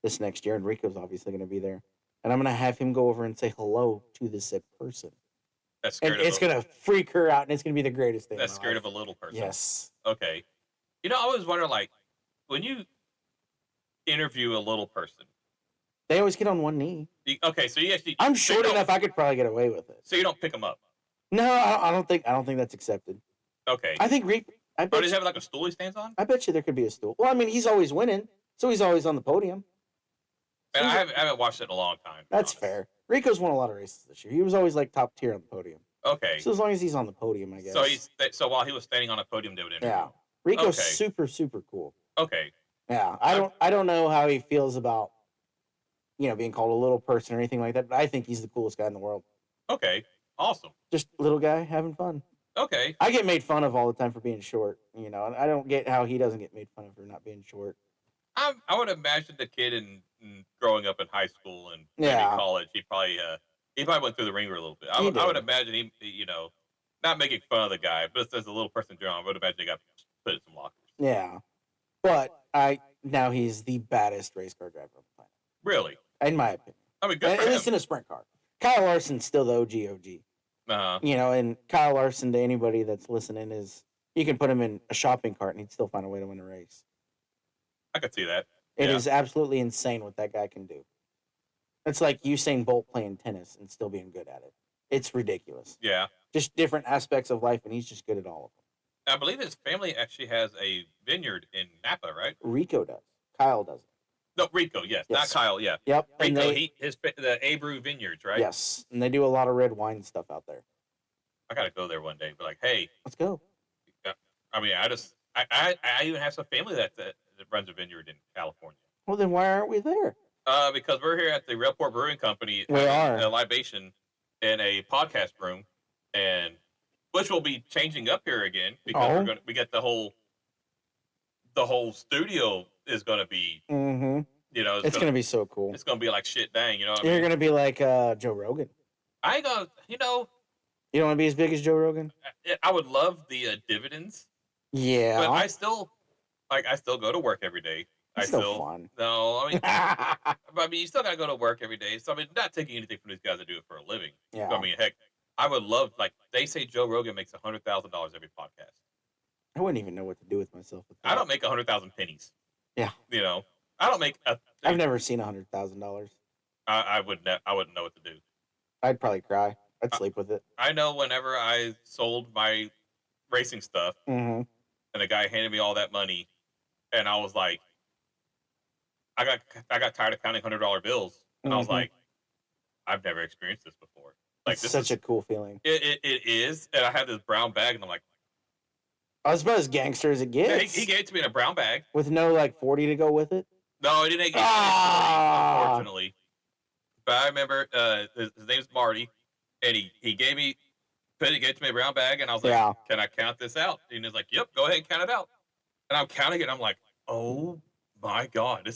this next year, and Rico's obviously going to be there. And I'm going to have him go over and say hello to this said person. That's scared and it's going to freak her out, and it's going to be the greatest thing. That's scared of a little person. Yes. Okay. You know, I always wonder, like, when you interview a little person, they always get on one knee. Okay, so you actually. I'm short enough; I could probably get away with it. So you don't pick them up. No, I don't think that's accepted. Okay. I think does he have like a stool he stands on? I bet you there could be a stool. Well, I mean, he's always winning, so he's always on the podium. And I haven't watched it in a long time. That's fair. Rico's won a lot of races this year. He was always like top tier on the podium. Okay. So as long as he's on the podium, I guess. So while he was standing on a podium, they would interview. Yeah. Rico's super cool. Okay. Yeah. I don't know how he feels about, being called a little person or anything like that, but I think he's the coolest guy in the world. Okay. Awesome. Just little guy having fun. Okay. I get made fun of all the time for being short, and I don't get how he doesn't get made fun of for not being short. I would imagine the kid in growing up in high school and maybe college, he probably went through the ringer a little bit. I would imagine he not making fun of the guy, but as a little person in general, I would imagine he got put in some lockers. Yeah, but now he's the baddest race car driver on the planet. Really? In my opinion. I mean, good for at him. least in a sprint car. Kyle Larson's still the OG. Uh-huh. And Kyle Larson, to anybody that's listening, is you can put him in a shopping cart and he'd still find a way to win a race. I could see that. It is absolutely insane what that guy can do. It's like Usain Bolt playing tennis and still being good at it. It's ridiculous. Yeah. Just different aspects of life, and he's just good at all of them. I believe his family actually has a vineyard in Napa, right? Rico does. Kyle doesn't. No, Rico, yes. Not Kyle, yeah. Yep. Rico, the Abreu Vineyards, right? Yes, and they do a lot of red wine stuff out there. I gotta go there one day. Be like, hey, let's go. I mean, I just I even have some family that runs a vineyard in California. Well, then why aren't we there? Because we're here at the Railport Brewing Company We having are. a libation in a podcast room, and which will be changing up here again because we get the whole studio is going to be, Mm-hmm. it's going to be so cool. It's going to be like shit dang, you know what I You're mean? going to be like Joe Rogan. I ain't gonna, You don't want to be as big as Joe Rogan? I would love the dividends. Yeah. But I still go to work every day. It's still fun. No, I mean, you still gotta go to work every day. So I mean, not taking anything from these guys that do it for a living. Yeah. So, I mean, heck, I would love, like, they say Joe Rogan makes $100,000 every podcast. I wouldn't even know what to do with myself. With that. I don't make 100,000 pennies. Yeah. You know, I don't make. I've never seen $100,000. I wouldn't know what to do. I'd probably cry. I'd sleep with it. I know whenever I sold my racing stuff, Mm-hmm. and the guy handed me all that money, and I was like, I got tired of counting $100 bills, and I was like, I've never experienced this before. Like, It's this such is a cool feeling. It is, and I had this brown bag, and I'm like, I was about as gangster as it yeah, gets. he gave it to me in a brown bag. With no like 40 to go with it. No, he didn't give me 40, unfortunately. But I remember his name's Marty, and he gave it to me in a brown bag, and I was like, Yeah. Can I count this out? And he's like, yep, go ahead and count it out. And I'm counting it, and I'm like, oh my God,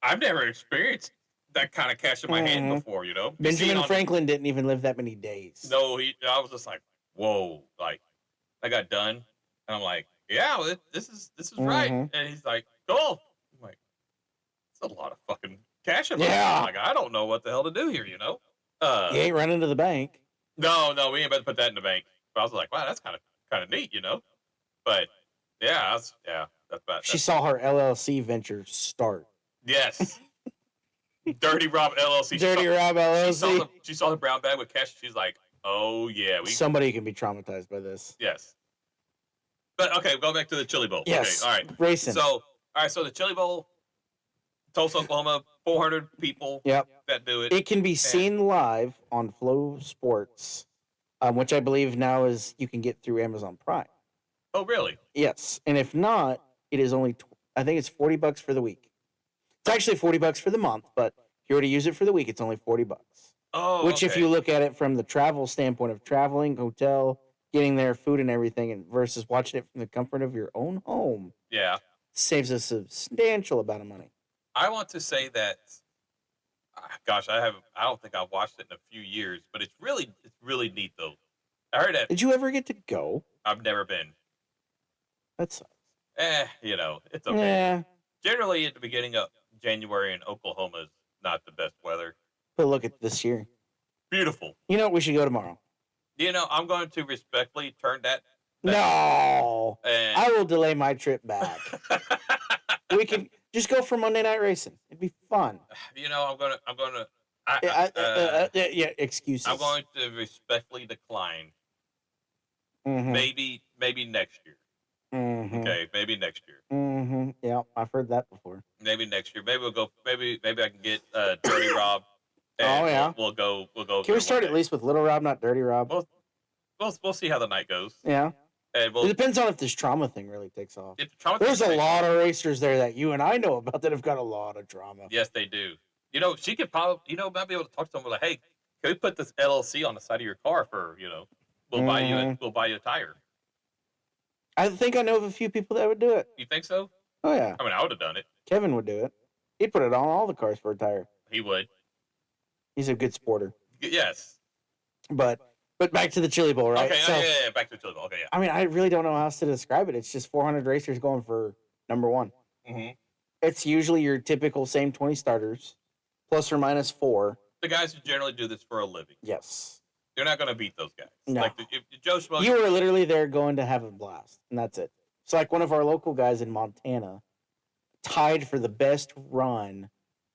I've never experienced that kind of cash in my hand before, you know? Benjamin Franklin didn't even live that many days. No, I was just like, whoa, like, I got done, and I'm like, yeah, this is right. And he's like, cool. I'm like, it's a lot of fucking cash in my hand. I'm like, I don't know what the hell to do here, you know? You ain't running to the bank. No, we ain't about to put that in the bank. But I was like, wow, that's kind of neat, you know? But yeah, that's about. She saw her LLC venture start. Yes. Dirty Rob LLC. Dirty Rob LLC. She saw the brown bag with cash. She's like, oh yeah, somebody can be traumatized by this. Yes. But okay, go back to the Chili Bowl. Yes. Okay, all right. Racing. So the Chili Bowl, Tulsa, Oklahoma, 400 people. Yep. That do it. It can be seen live on Flow Sports, which I believe now is you can get through Amazon Prime. Oh, really? Yes, and if not, it is only I think it's $40 for the week. It's actually $40 for the month, but if you were to use it for the week, it's only $40. Oh, which, if you look at it from the travel standpoint of traveling, hotel, getting there, food, and everything, and versus watching it from the comfort of your own home, saves a substantial amount of money. I want to say that. Gosh, I don't think I've watched it in a few years, but it's really neat though. I heard that. Did you ever get to go? I've never been. That sucks. It's okay. Yeah. Generally, at the beginning of January in Oklahoma is not the best weather. But look at this year. Beautiful. You know what? We should go tomorrow. I'm going to respectfully turn that. No. And I will delay my trip back. We can just go for Monday Night Racing. It'd be fun. I'm gonna. Excuses. I'm going to respectfully decline. Mm-hmm. Maybe next year. Mm-hmm. Okay, maybe next year. Mm-hmm. Yeah, I've heard that before. Maybe next year. Maybe we'll go. Maybe I can get Dirty Rob. Oh yeah. We'll go. Can we start at least with Little Rob, not Dirty Rob? We'll see how the night goes. Yeah. And it depends on if this trauma thing really takes off. There's a lot of racers there that you and I know about that have got a lot of trauma. Yes, they do. She could probably, might be able to talk to someone like, hey, can we put this LLC on the side of your car for, we'll buy you a tire. I think I know of a few people that would do it. You think so? Oh yeah. I mean, I would have done it. Kevin would do it. He'd put it on all the cars for a tire. He would. He's a good sporter. Yes. But back to the Chili Bowl, right? Okay, yeah, back to the Chili Bowl. Okay, yeah. I mean, I really don't know how else to describe it. It's just 400 racers going for number one. Mm-hmm. It's usually your typical same 20 starters, plus or minus 4. The guys who generally do this for a living. Yes. You're not going to beat those guys. No. Like, if Joe Schmo... You were literally there going to have a blast, and that's it. It's like one of our local guys in Montana tied for the best run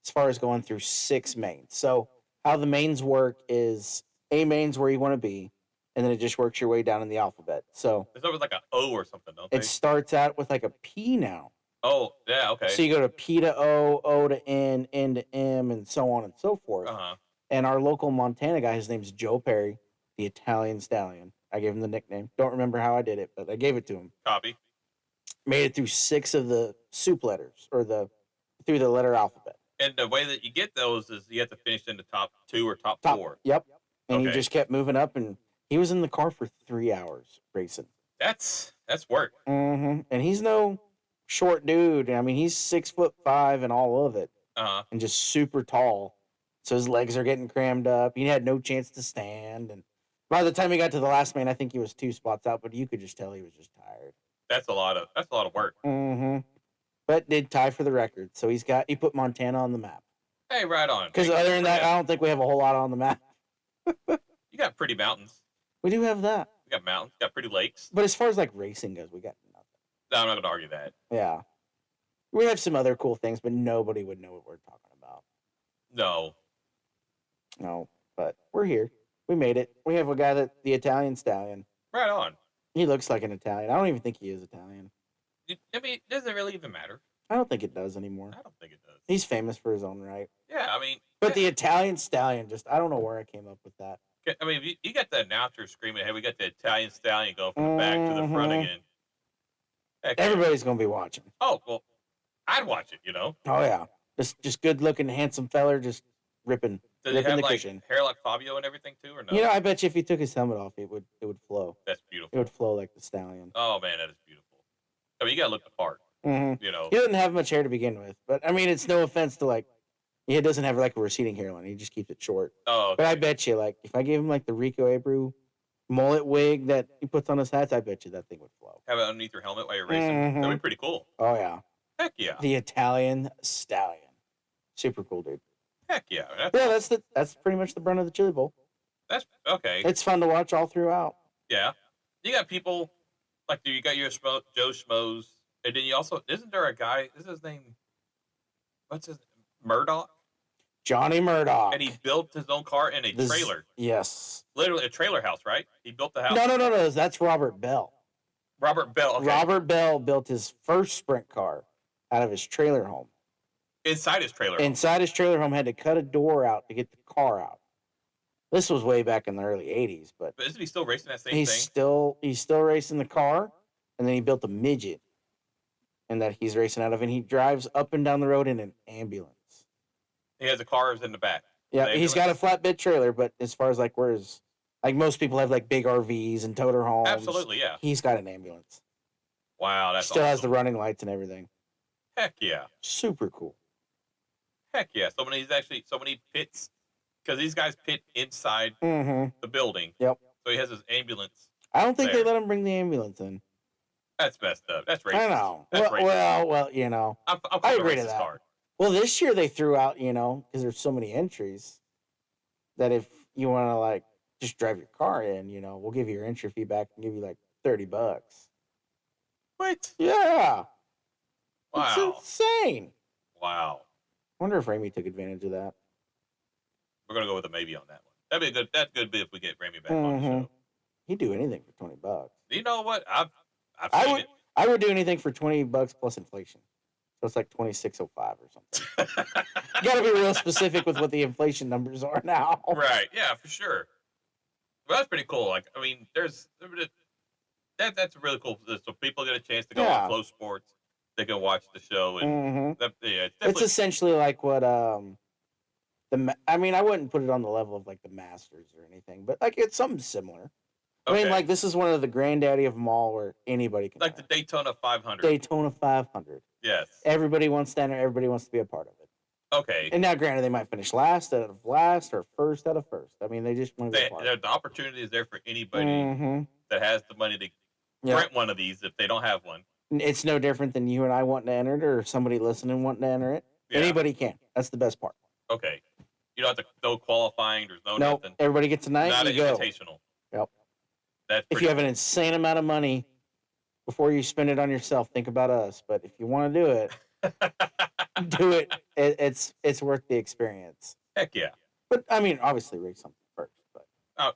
as far as going through 6 mains. So how the mains work is A main's where you want to be, and then it just works your way down in the alphabet. So it's always like an O or something, don't they? It starts out with like a P now. Oh, yeah, okay. So you go to P to O, O to N, N to M, and so on and so forth. Uh-huh. And our local Montana guy, his name's Joe Perry, the Italian Stallion. I gave him the nickname. Don't remember how I did it, but I gave it to him. Copy. Made it through 6 of the soup letters or through the letter alphabet. And the way that you get those is you have to finish in the top 2 or top 4. Yep. And he Okay. just kept moving up, and he was in the car for 3 hours racing. That's work. And he's no short dude. I mean, he's 6'5" and all of it, and just super tall. So his legs are getting crammed up. He had no chance to stand, and by the time he got to the last main, I think he was 2 spots out, but you could just tell he was just tired. That's a lot of work. But did tie for the record, so he put Montana on the map. Hey, right on. Because other than that, I don't think we have a whole lot on the map. You got pretty mountains. We do have that. You got mountains. You got pretty lakes. But as far as like racing goes, we got nothing. No, I'm not going to argue that. Yeah. We have some other cool things, but nobody would know what we're talking about. No, but we're here. We made it. We have a guy the Italian stallion. Right on. He looks like an Italian. I don't even think he is Italian. I mean, does it really even matter? I don't think it does anymore. I don't think it does. He's famous for his own right. Yeah, I mean. But the Italian stallion, I don't know where I came up with that. I mean, you got the announcer screaming, hey, we got the Italian stallion going from the back to the front again. Heck, everybody's going to be watching. Oh, well, I'd watch it, Oh, yeah. Just good-looking, handsome feller just ripping Does he have, the like, cushion. hair like Fabio and everything, too, or no? I bet you if he took his helmet off, it would flow. That's beautiful. It would flow like the stallion. Oh, man, that is beautiful. I mean, you got to look the part, He doesn't have much hair to begin with, but, I mean, it's no offense to, like, he doesn't have, like, a receding hairline. He just keeps it short. Oh, okay. But I bet you, like, if I gave him, like, the Rico Abreu mullet wig that he puts on his hats, I bet you that thing would flow. Have it underneath your helmet while you're racing. That'd be pretty cool. Oh, yeah. Heck yeah. The Italian stallion. Super cool, dude. Heck yeah. That's pretty much the brunt of the Chili Bowl. That's okay. It's fun to watch all throughout. Yeah. You got people, like, you got your Joe Schmoes, and then you also, isn't there a guy, is his name, Murdoch? Johnny Murdoch. And he built his own car in a trailer. Yes. Literally a trailer house, right? He built the house. No. That's Robert Bell. Robert Bell. Okay. Robert Bell built his first sprint car out of his trailer home. Inside his trailer home. Inside his trailer home, had to cut a door out to get the car out. This was way back in the early 80s, but isn't he still racing that same he's thing? He's still racing the car, and then he built a midget, and that he's racing out of, and he drives up and down the road in an ambulance. He has the cars in the back. Yeah, he's got a flatbed trailer, but as far as like like most people have like big RVs and toter homes. Absolutely, yeah. He's got an ambulance. Wow, that's still has awesome. the running lights and everything. Heck yeah. Super cool. Heck yeah. So many pits, because these guys pit inside the building. Yep. So he has his ambulance. I don't think they let him bring the ambulance in. That's messed up. That's racist. I know. That's racist. Well, I'm I agree to racist that. card. Well, this year they threw out, because there's so many entries, that if you want to like just drive your car in, we'll give you your entry fee back and give you like $30. What? Yeah. Wow. It's insane. Wow. I wonder if Ramey took advantage of that. We're gonna go with a maybe on that one. That'd be a good. That's good if we get Ramey back on the show. He'd do anything for $20. You know what? I've seen it. I would do anything for $20 plus inflation. So it's like $26.05 or something. You got to be real specific with what the inflation numbers are now. Right. Yeah, for sure. Well, that's pretty cool. Like, I mean, that's really cool. So people get a chance to go on Flow Sports. They can watch the show, and it's essentially like what I wouldn't put it on the level of like the Masters or anything, but like it's something similar. Okay. I mean, like this is one of the granddaddy of them all, where anybody can. Like the Daytona 500. Daytona 500. Yes. Everybody wants to enter. Everybody wants to be a part of it. Okay. And now, granted, they might finish last out of last or first out of first. I mean, they just want to be a part. The opportunity is there for anybody that has the money to rent one of these if they don't have one. It's no different than you and I wanting to enter it, or somebody listening wanting to enter it. Yeah. Anybody can. That's the best part. Okay. You don't have to no qualifying. There's no nothing. Everybody gets a night. Not an invitational. Yep. That's if you have an insane amount of money, before you spend it on yourself, think about us. But if you want to do it, do it. It's worth the experience. Heck yeah. But I mean, obviously, race something first. But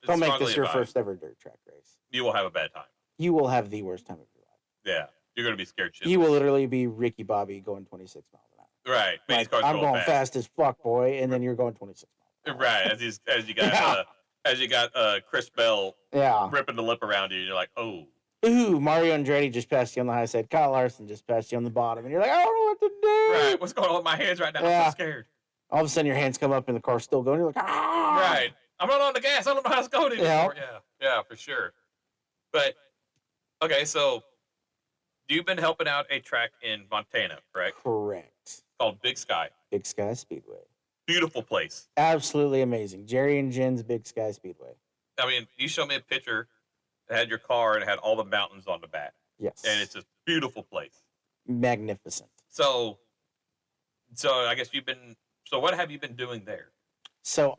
don't make this your first ever dirt track race. You will have a bad time. You will have the worst time of your life. Yeah. You're going to be scared shitless. You will literally be Ricky Bobby going 26 miles an hour. Right. Like, I'm going fast as fuck, boy, and then you're going 26 miles. Right. As you got Chris Bell ripping the lip around you, and you're like, oh. ooh, Mario Andretti just passed you on the high side. Kyle Larson just passed you on the bottom. And you're like, I don't know what to do. Right. What's going on with my hands right now? I'm so scared. All of a sudden, your hands come up and the car's still going. You're like, ah. Right. I'm not on the gas. I don't know how it's going anymore. Yeah, for sure. But, okay, so you've been helping out a track in Montana, correct? Correct. Called Big Sky. Big Sky Speedway. Beautiful place. Absolutely amazing. Jerry and Jen's Big Sky Speedway. I mean, you showed me a picture that had your car and it had all the mountains on the back. Yes. And it's a beautiful place. Magnificent. So I guess what have you been doing there? So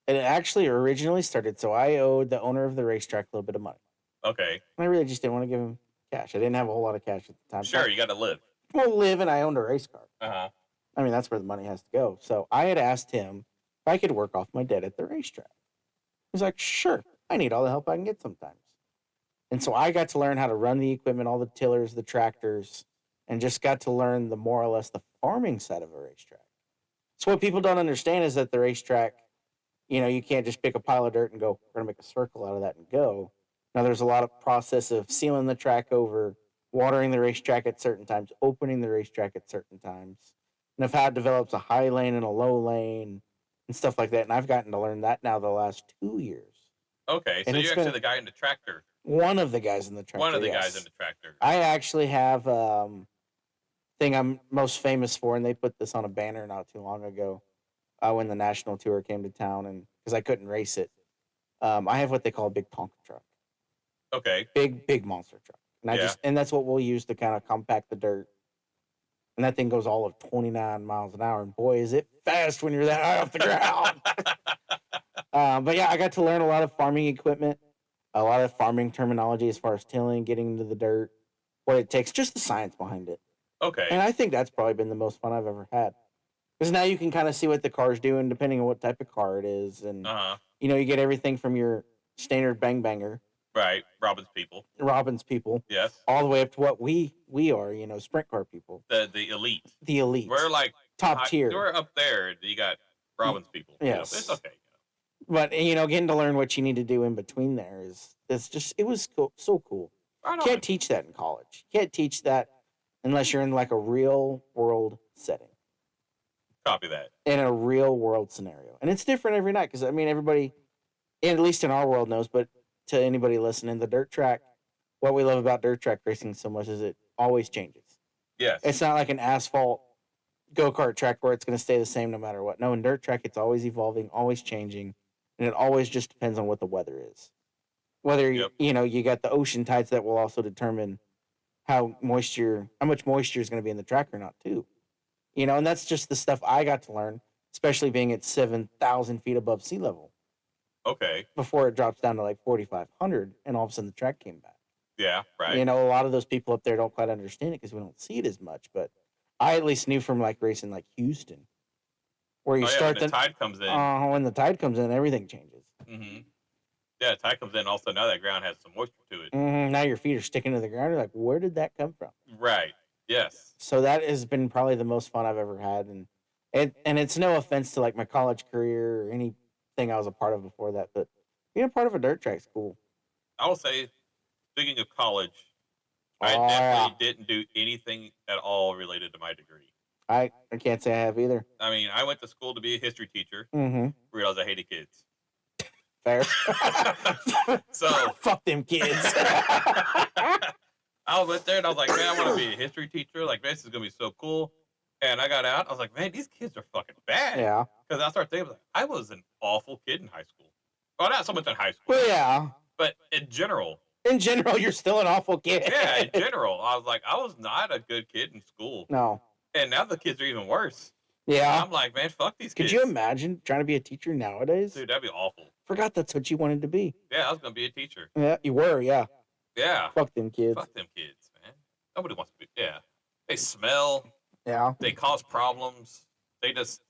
it actually originally started, so I owed the owner of the racetrack a little bit of money. Okay. I really just didn't want to give him cash. I didn't have a whole lot of cash at the time. Sure, you got to live. Well, live, and I owned a race car. Uh-huh. I mean, that's where the money has to go. So I had asked him if I could work off my debt at the racetrack. He's like, sure, I need all the help I can get sometimes. And so I got to learn how to run the equipment, all the tillers, the tractors, and just got to learn the more or less the farming side of a racetrack. So what people don't understand is that the racetrack, you can't just pick a pile of dirt and go, we're going to make a circle out of that and go. Now, there's a lot of process of sealing the track over, watering the racetrack at certain times, opening the racetrack at certain times, and of how it develops a high lane and a low lane and stuff like that. And I've gotten to learn that now the last 2 years. Okay, so you're actually the guy in the tractor. One of the guys in the tractor. One of the guys in the tractor. I actually have thing I'm most famous for, and they put this on a banner not too long ago when the national tour came to town, and because I couldn't race it. I have what they call a big Tonka truck. Okay. Big monster truck. And and that's what we'll use to kind of compact the dirt. And that thing goes all of 29 miles an hour. And boy, is it fast when you're that high off the ground. But yeah, I got to learn a lot of farming equipment, a lot of farming terminology as far as tilling, getting into the dirt, what it takes, just the science behind it. Okay. And I think that's probably been the most fun I've ever had. Because now you can kind of see what the car's doing depending on what type of car it is. And, you get everything from your standard bang banger. Right. Robin's people. Yes. All the way up to what we are, sprint car people. The elite. The elite. We're like top tier. We're up there. You got Robin's people. Yes. It's okay. But, getting to learn what you need to do in between there it was cool, so cool. You can't teach that in college. You can't teach that unless you're in like a real world setting. Copy that. In a real world scenario. And it's different every night because, everybody, at least in our world, knows, but to anybody listening, the dirt track, what we love about dirt track racing so much is it always changes. Yes. It's not like an asphalt go-kart track where it's going to stay the same no matter what. No, in dirt track, it's always evolving, always changing, and it always just depends on what the weather is. Whether, you got the ocean tides that will also determine how much moisture is going to be in the track or not, too. And that's just the stuff I got to learn, especially being at 7,000 feet above sea level. Okay. Before it drops down to like 4,500, and all of a sudden the track came back. Yeah, right. A lot of those people up there don't quite understand it because we don't see it as much. But I at least knew from like racing like Houston, where you start when the tide comes in. When the tide comes in, everything changes. Mm-hmm. Yeah, the tide comes in. Also, now that ground has some moisture to it. Mm-hmm. Now your feet are sticking to the ground. You're like, where did that come from? Right. Yes. So that has been probably the most fun I've ever had, and it's no offense to like my college career or anything I was a part of before that, but being a part of a dirt track's cool. I will say, speaking of college, I definitely didn't do anything at all related to my degree. I can't say I have either. I mean, I went to school to be a history teacher. Mm-hmm. Realized I hated kids. Fair. So fuck them kids. I went there and I was like, man, I want to be a history teacher. Like, man, this is gonna be so cool. And I got out. I was like, man, these kids are fucking bad. Yeah. Because I started thinking, I was an awful kid in high school. Well, not so much in high school. Well, yeah. But in general. In general, you're still an awful kid. Yeah, in general. I was like, I was not a good kid in school. No. And now the kids are even worse. Yeah. I'm like, man, fuck these kids. Could you imagine trying to be a teacher nowadays? Dude, that'd be awful. Forgot that's what you wanted to be. Yeah, I was going to be a teacher. Yeah, you were, yeah. Yeah. Fuck them kids. Fuck them kids, man. Nobody wants to be. Yeah. They smell. Yeah. They cause problems. They just.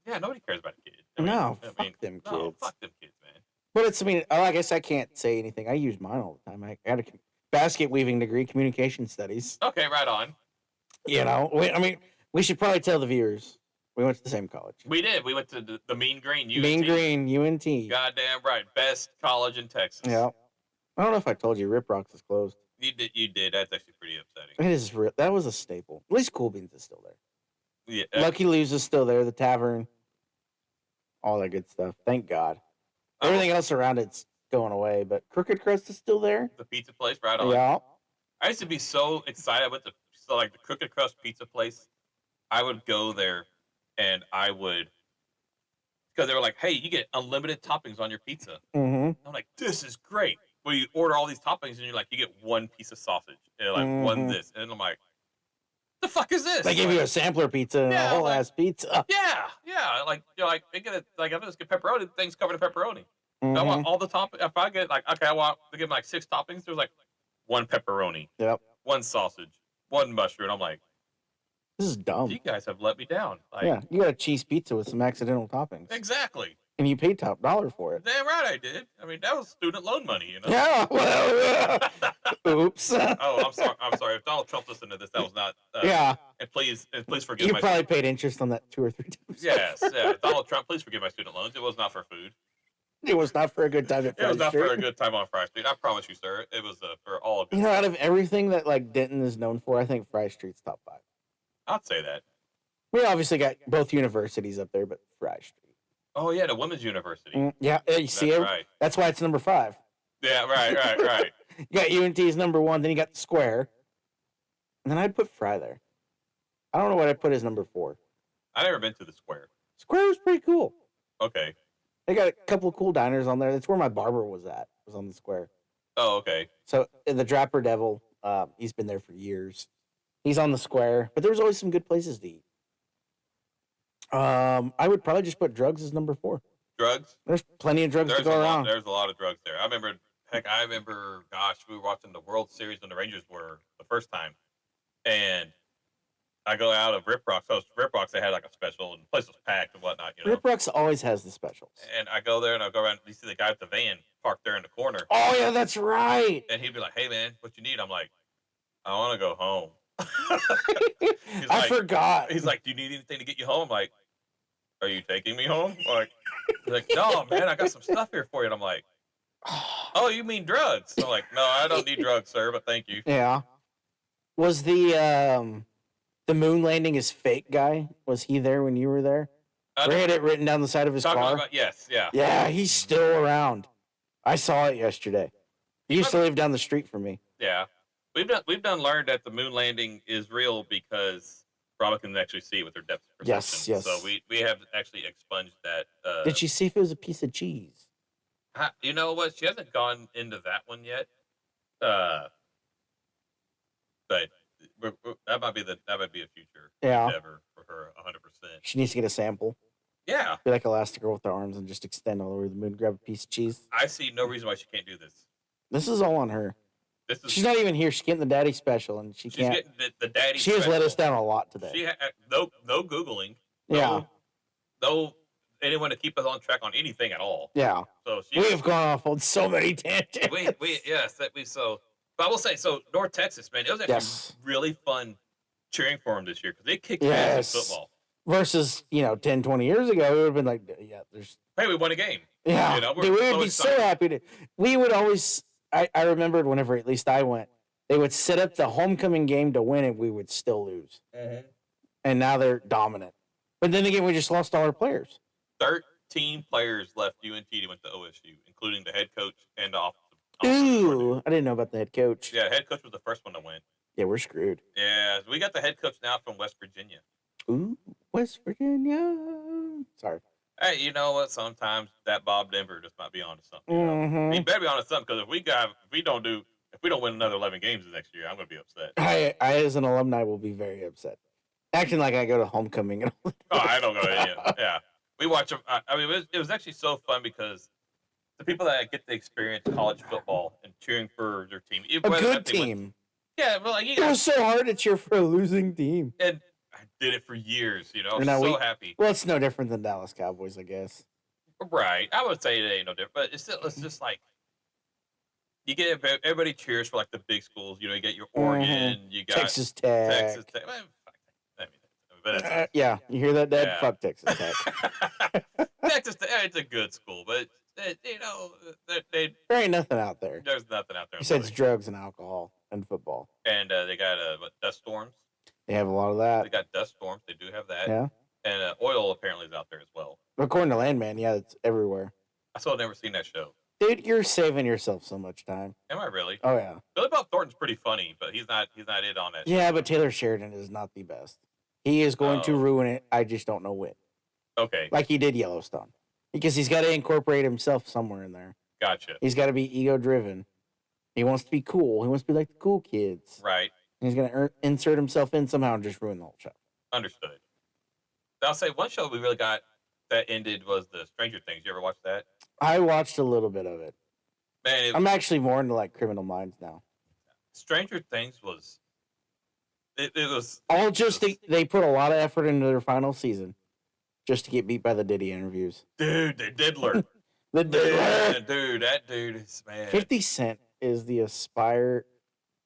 Yeah, nobody cares about a kid. Fuck them kids. No, fuck them kids, man. But I guess I can't say anything. I use mine all the time. I got a basket weaving degree, communication studies. Okay, right on. We should probably tell the viewers. We went to the same college. We did. We went to the Mean Green UNT. Mean Green UNT. Goddamn right. Best college in Texas. Yeah. I don't know if I told you, Rip Rocks is closed. You did. That's actually pretty upsetting. It is. That was a staple. At least Cool Beans is still there. Yeah. Lucky Lou's is still there. The tavern, all that good stuff. Thank God. Everything else around it's going away, but Crooked Crust is still there. The pizza place, right on. Yeah. I used to be so excited with the Crooked Crust pizza place. I would go there, and I would, because they were like, "Hey, you get unlimited toppings on your pizza." Mm-hmm. I'm like, "This is great." Well, you order all these toppings, and you're like, you get one piece of sausage, and one this, and I'm like, "The fuck is this?" They give you a sampler pizza and a whole ass pizza. Yeah. Like you're like, they get it. Like if I just get pepperoni, things covered in pepperoni. Mm-hmm. I want all the top. If I get I want to give them like 6 toppings. There's like 1 pepperoni. Yep. 1 sausage. 1 mushroom. I'm like, this is dumb. You guys have let me down. Like, yeah, you got a cheese pizza with some accidental toppings. Exactly. And you paid top dollar for it. Damn right I did. I mean, that was student loan money, you know. Yeah. Well. Oops. Oh, I'm sorry. If Donald Trump listened to this, that was not. Yeah. And please forgive. You probably paid interest on that 2 or 3 times. Yes. Yeah. Donald Trump, please forgive my student loans. It was not for food. It was not for a good time at Fry It was not Street. for a good time on Fry Street. I promise you, sir. It was for all of it. You know, out of everything that like Denton is known for, I think Fry Street's top 5. I'd say that. We obviously got both universities up there, but Fry Street. Oh yeah, the women's university. Yeah, you see it. Right. That's why it's number 5. Yeah, right. You got UNT's number 1, then you got the Square, and then I'd put Fry there. I don't know what I'd put as number 4. I never been to the Square. Square was pretty cool. Okay. They got a couple of cool diners on there. That's where my barber was at. Was on the Square. Oh, okay. So the Dapper Devil, he's been there for years. He's on the Square, but there was always some good places to eat. I would probably just put Drugs as number 4. Drugs? There's plenty of drugs to go around. There's a lot of drugs there. I remember, gosh, we were watching the World Series when the Rangers were the first time. And I go out of Rip Rocks. So Rip Rocks, they had like a special, and the place was packed and whatnot, you know. Rip Rocks always has the specials. And I go there and I go around, you see the guy with the van parked there in the corner. Oh, yeah, that's right. And he'd be like, "Hey, man, what you need?" I'm like, "I want to go home." I forgot. He's like, "Do you need anything to get you home?" I'm like, "Are you taking me home?" Like, he's like, "No, man, I got some stuff here for you." And I'm like, "Oh, you mean drugs?" I'm like, "No, I don't need drugs, sir, but thank you." Yeah. Was the moon landing is fake guy? Was he there when you were there? Or had it written down the side of his car? Yes, yeah. Yeah, he's still around. I saw it yesterday. He used to live down the street from me. Yeah. We've done learned that the moon landing is real because Robin can actually see it with her depth perception. Yes. So we have actually expunged that. Did she see if it was a piece of cheese? You know what? She hasn't gone into that one yet. But that might be a future endeavor for her, 100%. She needs to get a sample. Yeah. Be like Elastigirl with her arms and just extend all over the moon, grab a piece of cheese. I see no reason why she can't do this. This is all on her. She's not even here. She's getting the daddy special, and she's can't. Getting the daddy. She has let us down a lot today. She no Googling. No anyone to keep us on track on anything at all. Yeah. So we have gone off on so many tangents. But I will say, so North Texas, man, it was actually really fun cheering for them this year because they kicked ass in football. Versus, 10, 20 years ago, it would have been like, hey, we won a game. Yeah. We would be so happy we would always, I remembered whenever at least I went, they would set up the homecoming game to win and we would still lose. Mm-hmm. And now they're dominant. But then again, we just lost all our players. 13 players left UNT to went to OSU, including the head coach and the offensive. Ooh, I didn't know about the head coach. Yeah, head coach was the first one to win. Yeah, we're screwed. Yeah, we got the head coach now from West Virginia. Ooh, West Virginia. Sorry. Hey, you know what? Sometimes that Bob Denver just might be onto something. Mm-hmm. He better be onto something because if we don't win another 11 games next year, I'm going to be upset. I as an alumni will be very upset. Acting like I go to homecoming. Oh, I don't go to any. Yeah, we watch them. I mean, it was actually so fun because the people that get to experience college football and cheering for their team, a good team. Yeah, well, like, it was so hard to cheer for a losing team. And I did it for years. I was so happy. Well, it's no different than Dallas Cowboys, I guess. Right. I would say it ain't no different, but it's just like you get everybody cheers for like the big schools. You get your Oregon, you got Texas Tech. Yeah, you hear that, Dad? Yeah. Fuck Texas Tech. Texas Tech, it's a good school, but there ain't nothing out there. there's nothing out there. Besides drugs and alcohol and football. And they got dust storms. They have a lot of that. They got dust storms. They do have that. Yeah. And oil apparently is out there as well. According to Landman, yeah, it's everywhere. I still have never seen that show. Dude, you're saving yourself so much time. Am I really? Oh yeah. Billy Bob Thornton's pretty funny, but he's not it on that. Yeah, but Taylor Sheridan is not the best. He is going to ruin it. I just don't know when. Okay. Like he did Yellowstone. Because he's got to incorporate himself somewhere in there. Gotcha. He's got to be ego driven. He wants to be cool. He wants to be like the cool kids. Right. And he's going to insert himself in somehow and just ruin the whole show. Understood. I'll say one show we really got that ended was the Stranger Things. You ever watch that? I watched a little bit of it. Man, I'm actually more into like Criminal Minds now. Stranger Things was. It was all just they put a lot of effort into their final season, just to get beat by the Diddy interviews. Dude, the Diddler. The Diddler. Dude, that dude is man. 50 Cent is the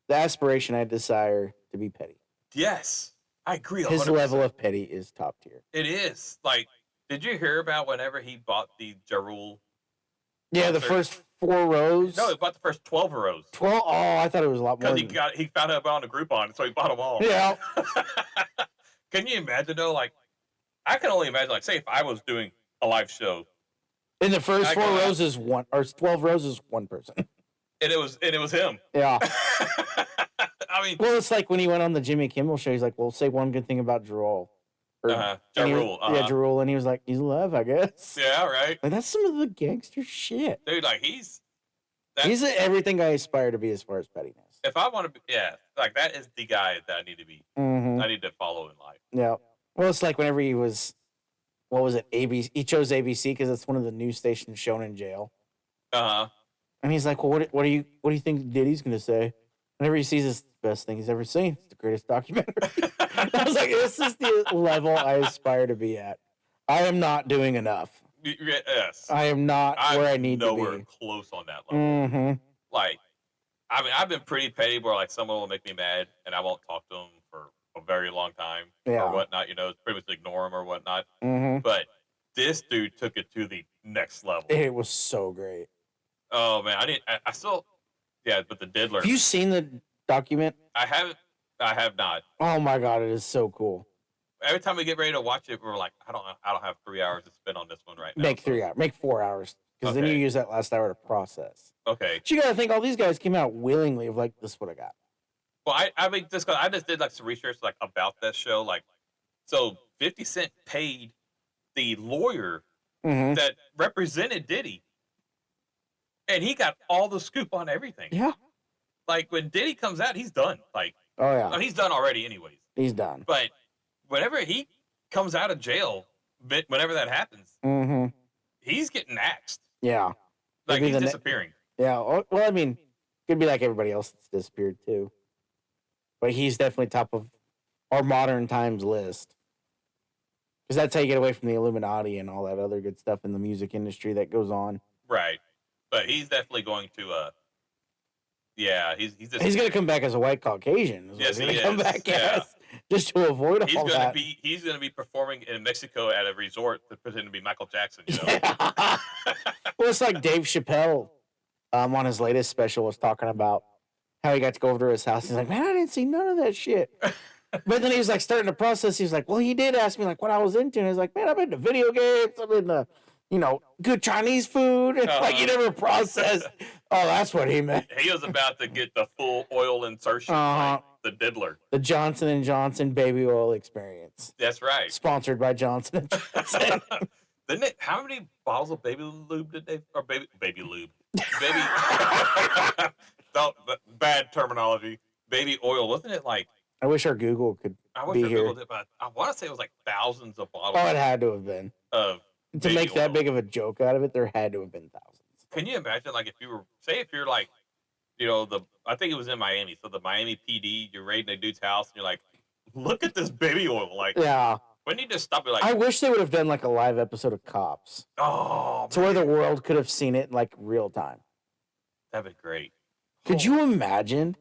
aspiration I desire to be petty. Yes, I agree. 100%. His level of petty is top tier. It is. Like, did you hear about whenever he bought the Ja Rule? Yeah, the first 4 rows. No, he bought the first 12 rows. 12? Oh, I thought it was a lot more. Because he found out about a Groupon, so he bought them all. Yeah. Can you imagine though? Like, I can only imagine. Like, say if I was doing a live show, in the first 4 rows is one, or 12 rows is one person. And it was him. Yeah. I mean, well, it's like when he went on the Jimmy Kimmel show. He's like, "Well, say one good thing about Jarrell." Ja Rule. Yeah, Ja Rule, and he was like, "He's alive, I guess." Yeah, right. Like, that's some of the gangster shit, dude. Like he's everything I aspire to be as far as pettiness. If I want to be, like that is the guy that I need to be. Mm-hmm. I need to follow in life. Yeah. Well, it's like whenever he was, what was it? ABC. He chose ABC because it's one of the news stations shown in jail. And he's like, "Well, what do you think Diddy's gonna say?" Whenever he sees this, the best thing he's ever seen. It's the greatest documentary. I was like, "This is the level I aspire to be at. I am not doing enough. Yes, I am not where I need to be. Nowhere close on that level. Mm-hmm. Like, I mean, I've been pretty petty where like someone will make me mad and I won't talk to them for a very long time or whatnot. You know, pretty much ignore them or whatnot. Mm-hmm. But this dude took it to the next level. It was so great. Oh man, I still, but the Diddler. Have you seen the document? I haven't. I have not. Oh my god, it is so cool. Every time we get ready to watch it, we're like, I don't have 3 hours to spend on this one right now. Make 3 hours. Make 4 hours. Because then you use that last hour to process. Okay. But you gotta think all these guys came out willingly of like, this is what I got. Well, I mean, I just did like some research like about that show. Like, so 50 Cent paid the lawyer that represented Diddy. And he got all the scoop on everything. Yeah. Like when Diddy comes out, he's done. Like, oh yeah. Well, he's done already anyways. He's done. But whenever he comes out of jail, whenever that happens, he's getting axed. Yeah. Like he's disappearing. Yeah. Well, I mean, could be like everybody else that's disappeared too. But he's definitely top of our modern times list. Because that's how you get away from the Illuminati and all that other good stuff in the music industry that goes on. Right. But he's definitely going to he's gonna come back as a white Caucasian. Yes, he's gonna come back as, just to avoid all that. He's gonna be performing in Mexico at a resort to pretend to be Michael Jackson, you know? Yeah. Well, it's like Dave Chappelle on his latest special was talking about how he got to go over to his house. He's like, "Man, I didn't see none of that shit." But then he was like starting to process. He was like, "Well, he did ask me like what I was into." And I was like, "Man, I'm into video games. I'm into, good Chinese food." Like he never processed. Oh, that's what he meant. He was about to get the full oil insertion, like the Diddler. The Johnson & Johnson baby oil experience. That's right. Sponsored by Johnson & Johnson. How many bottles of baby lube did they, or baby lube? Baby, no, bad terminology. Baby oil, wasn't it like? I wish our Google could be here. Googled it, but I want to say it was like thousands of bottles. Oh, it had to have been. To make that big of a joke out of it, there had to have been thousands. Can you imagine, like, if you're like, I think it was in Miami, so the Miami PD, you're raiding a dude's house, and you're like, look at this baby oil, like, yeah. When you just stop it, like, I wish they would have done like a live episode of Cops. Oh, to where the world could have seen it in like real time. That'd be great. Could you imagine?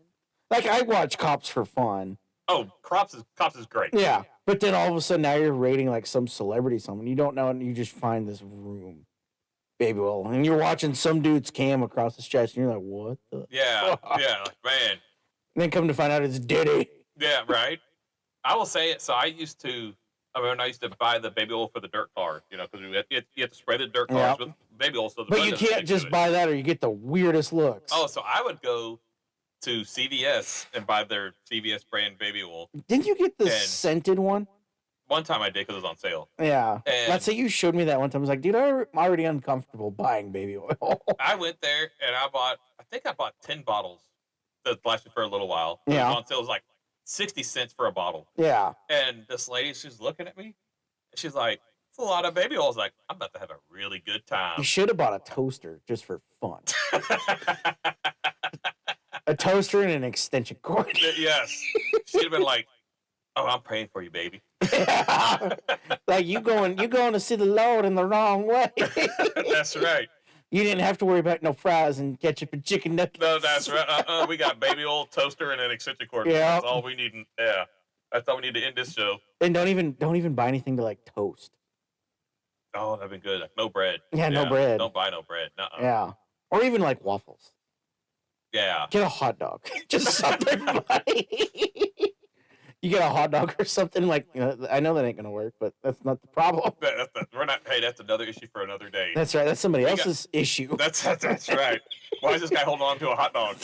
Like, I watch Cops for fun. Oh, Cops is great. Yeah, but then all of a sudden now you're rating like some celebrity, someone you don't know, and you just find this room baby oil, and you're watching some dude's cam across his chest, and you're like, what the? Yeah, fuck? yeah, like, man. And then come to find out it's Diddy. Yeah, right. I will say it. So I used to buy the baby oil for the dirt car, because you have to spray the dirt cars with baby oil. So the But blood you doesn't can't stick just to it. buy that, or you get the weirdest looks. Oh, so I would go to CVS and buy their CVS brand baby oil. Didn't you get the And- scented one? One time I did because it was on sale. Yeah. And- Let's say you showed me that one time. I was like, dude, I'm already uncomfortable buying baby oil. I went there and I bought 10 bottles that lasted for a little while. It Yeah. was on sale. It was like 60 cents for a bottle. Yeah. And this lady, she's looking at me. And she's like, it's a lot of baby oil. I was like, I'm about to have a really good time. You should have bought a toaster just for fun. A toaster and an extension cord. Yes. She'd have been like, oh, I'm praying for you, baby. Like you going to see the Lord in the wrong way. That's right. You didn't have to worry about no fries and ketchup and chicken nuggets. No, that's right. We got baby oil, toaster, and an extension cord. Yeah. That's all we need. Yeah. That's all we need to end this show. And don't even buy anything to like toast. Oh, that'd be good. Like, no bread. Yeah, no bread. Don't buy no bread. Nuh-uh. Yeah. Or even like waffles. Yeah. Get a hot dog. Just something funny. You get a hot dog or something like, I know that ain't gonna work, but that's not the problem. That's another issue for another day. That's right. That's somebody We else's issue. That's right. Why is this guy holding on to a hot dog?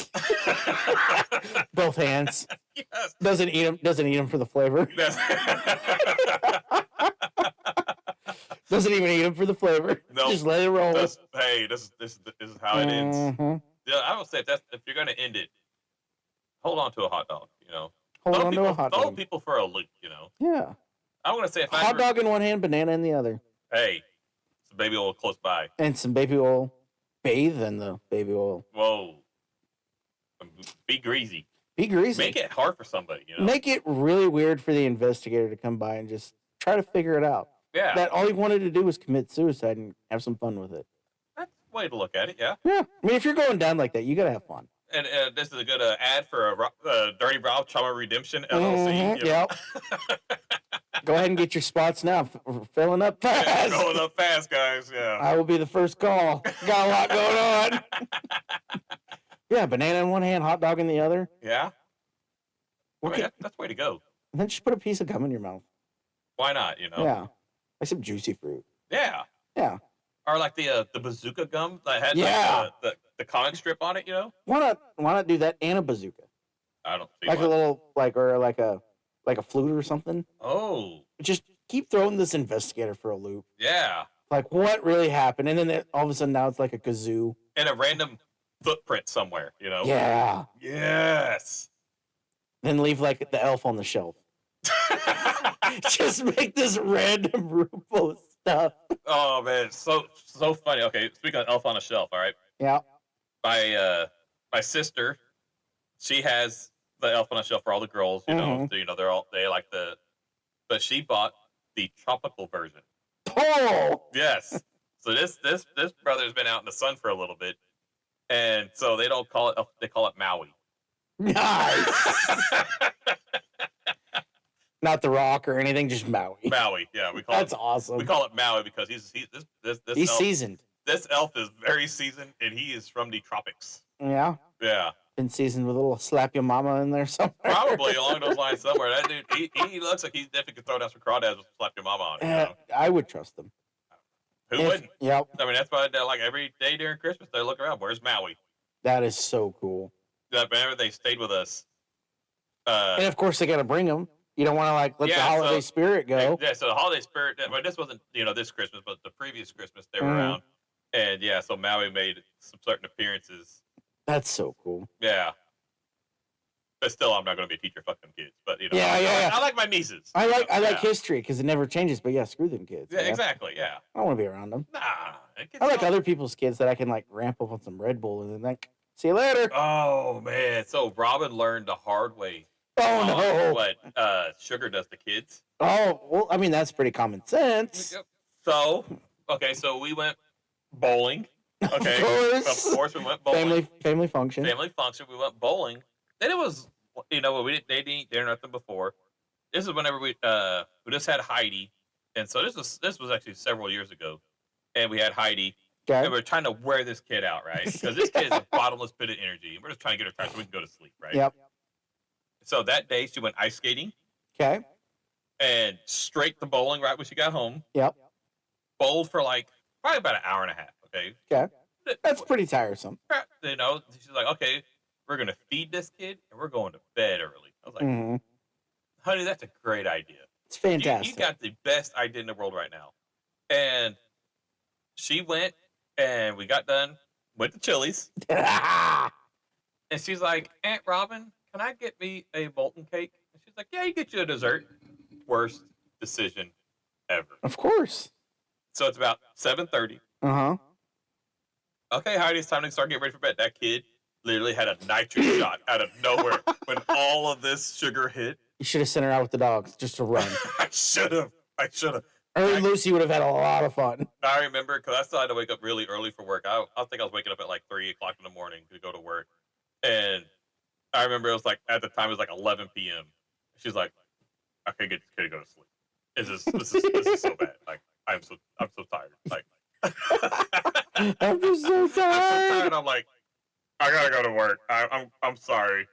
Both hands. Yes. Doesn't eat them for the flavor. Doesn't even eat them for the flavor. Nope. Just let it roll. This is how it ends. Mhm. Yeah, I would say if you're gonna end it, hold on to a hot dog. Hold Throw on people, to a hot throw dog. people for a loop. Yeah. I want to say if I Hot ever, dog in one hand, banana in the other. hey, some baby oil close by. And some baby oil. Bathe in the baby oil. Whoa. Be greasy. Be greasy. Make it hard for somebody. Make it really weird for the investigator to come by and just try to figure it out. Yeah. That all he wanted to do was commit suicide and have some fun with it. That's a way to look at it. Yeah. Yeah. I mean, if you're going down like that, you got to have fun. And this is a good ad for Dirty Rob Trauma Redemption LLC. Mhm, yep. Go ahead and get your spots now. We're filling up fast. Going up fast, guys. Yeah. I will be the first call. Got a lot going on. Yeah, banana in one hand, hot dog in the other. Yeah. I mean, Okay. that's the way to go. And then just put a piece of gum in your mouth. Why not? Yeah. Like some juicy fruit. Yeah. Yeah. Or like the bazooka gum that had Yeah. like, the comic strip on it. Why not do that and a bazooka? I don't see Like why. a little like a flute or something. Oh. Just keep throwing this investigator for a loop. Yeah. Like what really happened? And then all of a sudden now it's like a kazoo. And a random footprint somewhere. Yeah. Yes. Then leave like the elf on the shelf. Just make this random room full of stuff. Oh man, so funny. Okay, speaking of Elf on a Shelf, all right. Yeah. My sister, she has the Elf on a Shelf for all the girls. Mhm. So, they like but she bought the tropical version. Oh. Yes. So this brother's been out in the sun for a little bit, and so they don't call it. They call it Maui. Nice. Not the Rock or anything, just Maui. Maui. Yeah, we call That's it. awesome. We call it Maui because this He's elf, seasoned. This elf is very seasoned, and he is from the tropics. Yeah. Yeah. Been seasoned with a little slap your mama in there somewhere. Probably along those lines somewhere. That dude, he looks like he definitely could throw down some crawdads with slap your mama on it. I would trust them. Who wouldn't? Yep. I mean, that's why like every day during Christmas they look around. Where's Maui? That is so cool. Whenever they stayed with us. And of course they got to bring them. You don't want to like let the holiday spirit go. Yeah, so the holiday spirit. Well, this wasn't this Christmas, but the previous Christmas they were Mhm. around, and yeah, so Maui made some certain appearances. That's so cool. Yeah. But still, I'm not going to be a teacher fucking kids. But Yeah. I like my nieces. I like yeah. history because it never changes. But yeah, screw them kids. Yeah, man. exactly. Yeah. I don't want to be around them. Nah. I like other people's kids that I can like ramp up on some Red Bull and then like, see you later. Oh man! So Robin learned the hard way. Oh no. What sugar does to kids. Oh well, I mean that's pretty common sense. Yep. So so we went bowling. Okay. Of course. We went bowling. Family function. Family function. We went bowling. Then it was they didn't eat dinner nothing before. This is whenever we just had Heidi, and so this was actually several years ago, and we had Heidi, Okay. And we're trying to wear this kid out, right? Because this kid is a bottomless pit of energy. We're just trying to get her tired so we can go to sleep, right? Yep. So that day she went ice skating Okay. and straight to bowling right when she got home. Yep. Bowled for like probably about an hour and a half. Okay. Okay. That's pretty tiresome. You know, she's like, okay, we're gonna feed this kid and we're going to bed early. I was like, Mhm. honey, that's a great idea. It's fantastic. You got the best idea in the world right now. And she went and we got done, went to Chili's, and she's like, Aunt Robin, can I get me a molten cake? And she's like, yeah, you get you a dessert. Worst decision ever. Of course. So it's about 7:30. Uh-huh. Okay, Heidi, it's time to start getting ready for bed. That kid literally had a nitrous shot out of nowhere when all of this sugar hit. You should have sent her out with the dogs just to run. I should have. Her and Lucy would have had a lot of fun. I remember because I still had to wake up really early for work. I think I was waking up at like 3 o'clock in the morning to go to work. And I remember it was like, at the time, it was like 11 p.m. She's like, I can't get this kid to go to sleep. This is so bad. Like, I'm so tired. Like, I'm just so I'm so tired. tired. I'm like, I gotta go to work. I'm sorry.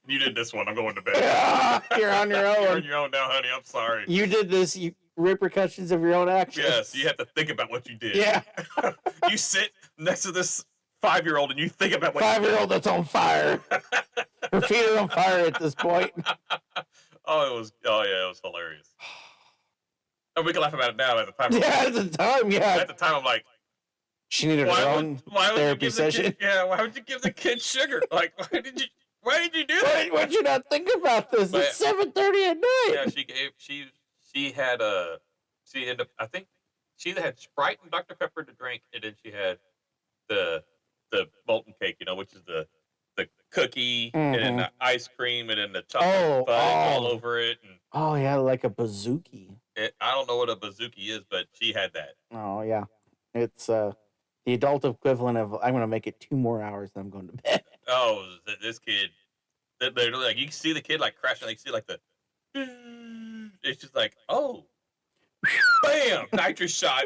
You did this one. I'm going to bed. You're on your You're on own. your own now, honey. I'm sorry. You did this. You repercussions of your own actions. Yes, you have to think about what you did. Yeah. You sit next to this 5-year-old and you think about what 5-year-old that's on fire. Her feet are on fire at this point. Oh yeah, it was hilarious. And we can laugh about it now. At the time, Yeah, at the time, yeah. At the time, I'm like, She needed her own why would you therapy give the session. kid, yeah, why would you give the kid sugar? Like, why did you do that? Why'd you not think about this? But- It's 7:30 at night. Yeah, she had she ended up, I think she either had Sprite and Dr. Pepper to drink, and then she had the molten cake, you know, which is the cookie and then the ice cream and then the chocolate fudge all over it. And Oh yeah, like a bazooki. I don't know what a bazooki is, but she had that. Oh yeah, it's the adult equivalent of I'm going to make it 2 more hours, then I'm going to bed. Oh, this kid, they're like, you can see the kid like crashing, like, you see like the, it's just like, oh, bam, nitrous shot.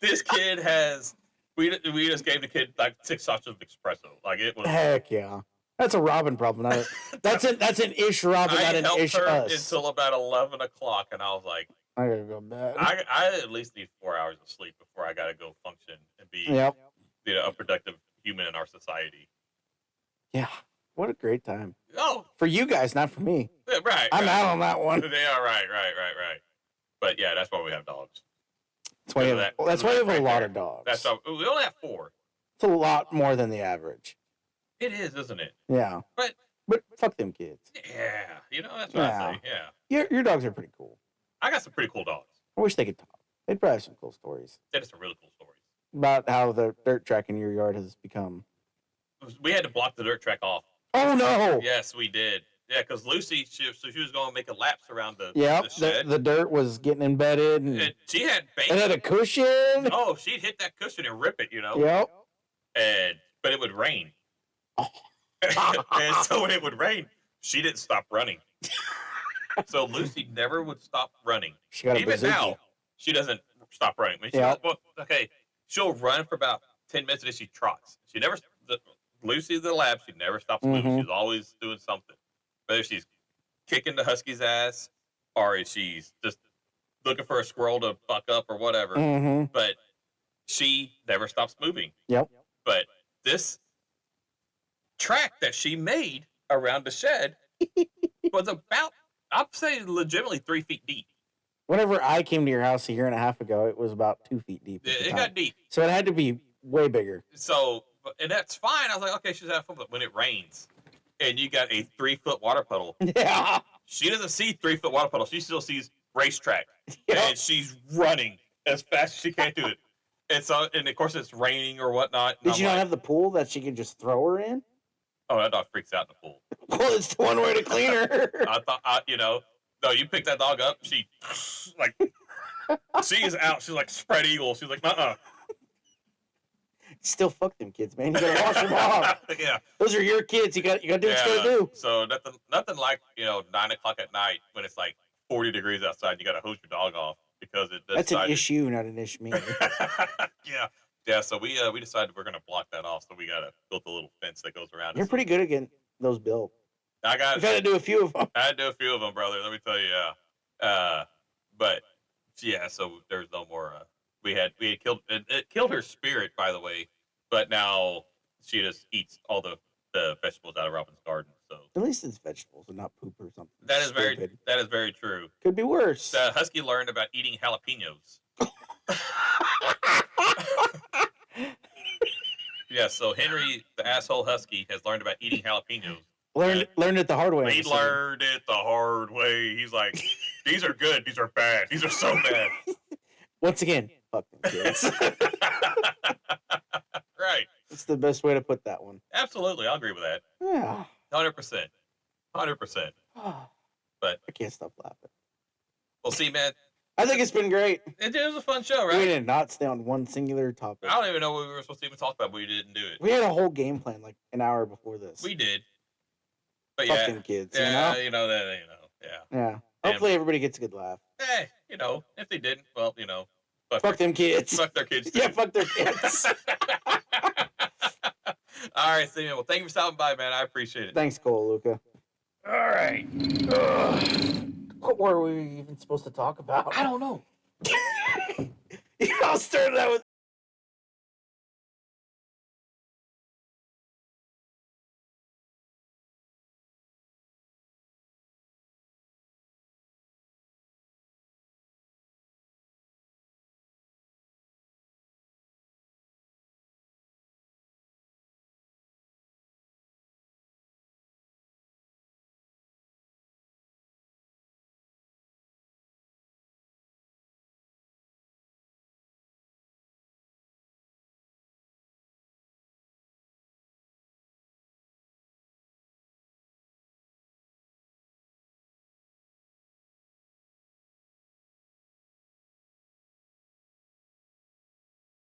This kid has, we just gave the kid like 6 shots of espresso. Like, it was. Heck yeah, that's a Robin problem. Not that's an ish Robin, not I an helped ish her us. until about 11 o'clock, and I was like, I gotta go to bed. I at least need 4 hours of sleep before I got to go function and be Yep. a productive human in our society. Yeah. What a great time Oh, for you guys, not for me. yeah, right. I'm right. out on that one. Yeah, right. But yeah, that's why we have dogs. That's why you have, that's why you have a right lot there. of dogs. That's why we only have 4. It's a lot more than the average. It is, isn't it? Yeah. But fuck them kids. yeah, that's what I say. Yeah, Your dogs are pretty cool. I got some pretty cool dogs. I wish they could talk. They'd probably have some cool stories They had some really cool stories. about how the dirt track in your yard has become. We had to block the dirt track off. Oh no! Yes, we did. Yeah, because Lucy, she was going to make a laps around the Yep, shed. the dirt was getting embedded, and And she had it had a bacon. cushion. Oh, she'd hit that cushion and rip it, Yep. But it would rain. And so when it would rain, she didn't stop running. So Lucy never would stop running. She got a Even bazooki. now, she doesn't stop running. I mean, Yeah. she'll run for about 10 minutes and then she trots. Lucy the lab, she never stops moving. Mhm. She's always doing something. Whether she's kicking the husky's ass or if she's just looking for a squirrel to buck up or whatever. Mm-hmm. But she never stops moving. Yep. But this track that she made around the shed was about, I'd say, legitimately 3 feet deep. Whenever I came to your house a year and a half ago, it was about 2 feet deep. At the It time. got deep. So it had to be way bigger. So, and that's fine. I was like, okay, she's having fun. But when it rains and you got a 3-foot water puddle, Yeah. she doesn't see 3-foot water puddle. She still sees racetrack. Yep. And she's running as fast as she can do it. And so, and of course, it's raining or whatnot. and Did I'm you not like, have the pool that she could just throw her in? oh, that dog freaks out in the pool. Well, it's the one way to clean her. I thought, no, you pick that dog up. She, like, she is out. She's like spread eagle. She's like, Still fuck them kids, man. You gotta wash them off. Yeah. Those are your kids. You gotta do what you gotta do. So nothing like 9 o'clock at night when it's like 40 degrees outside. You got to hose your dog off because it. That's an issue, not an issue. Yeah, Yeah, so we decided we're gonna block that off. So we built a little fence that goes around. You're pretty good at getting those built. I got. You got to do a few of them. I had to do a few of them, brother. Let me tell you. But yeah, so there's no more. We had killed it killed her spirit, by the way. But now she just eats all the vegetables out of Robin's garden. So At least it's vegetables and not poop or something. that is stupid. very true. Could be worse. The husky learned about eating jalapenos. Yeah, so Henry, the asshole husky, has learned about eating jalapenos. Learned it the hard way. He learned it the hard way. He's like, these are good. These are bad. These are so bad. Once again, fuck them kids. Right. That's the best way to put that one. Absolutely. I'll agree with that. Yeah. 100%. 100%. But I can't stop laughing. we'll see, man. I think it's been great. It was a fun show, right? We did not stay on one singular topic. I don't even know what we were supposed to even talk about, but we didn't do it. We had a whole game plan like an hour before this. We did. But Fuck yeah. them kids, Yeah, yeah. yeah. Hopefully everybody gets a good laugh. Hey, if they didn't, well, Fuck them kids. Fuck their kids. Yeah, fuck their kids. All right, Steven. Well, thank you for stopping by, man. I appreciate it. Thanks, Cole, Luca. All right. What were we even supposed to talk about? I don't know. You all started out with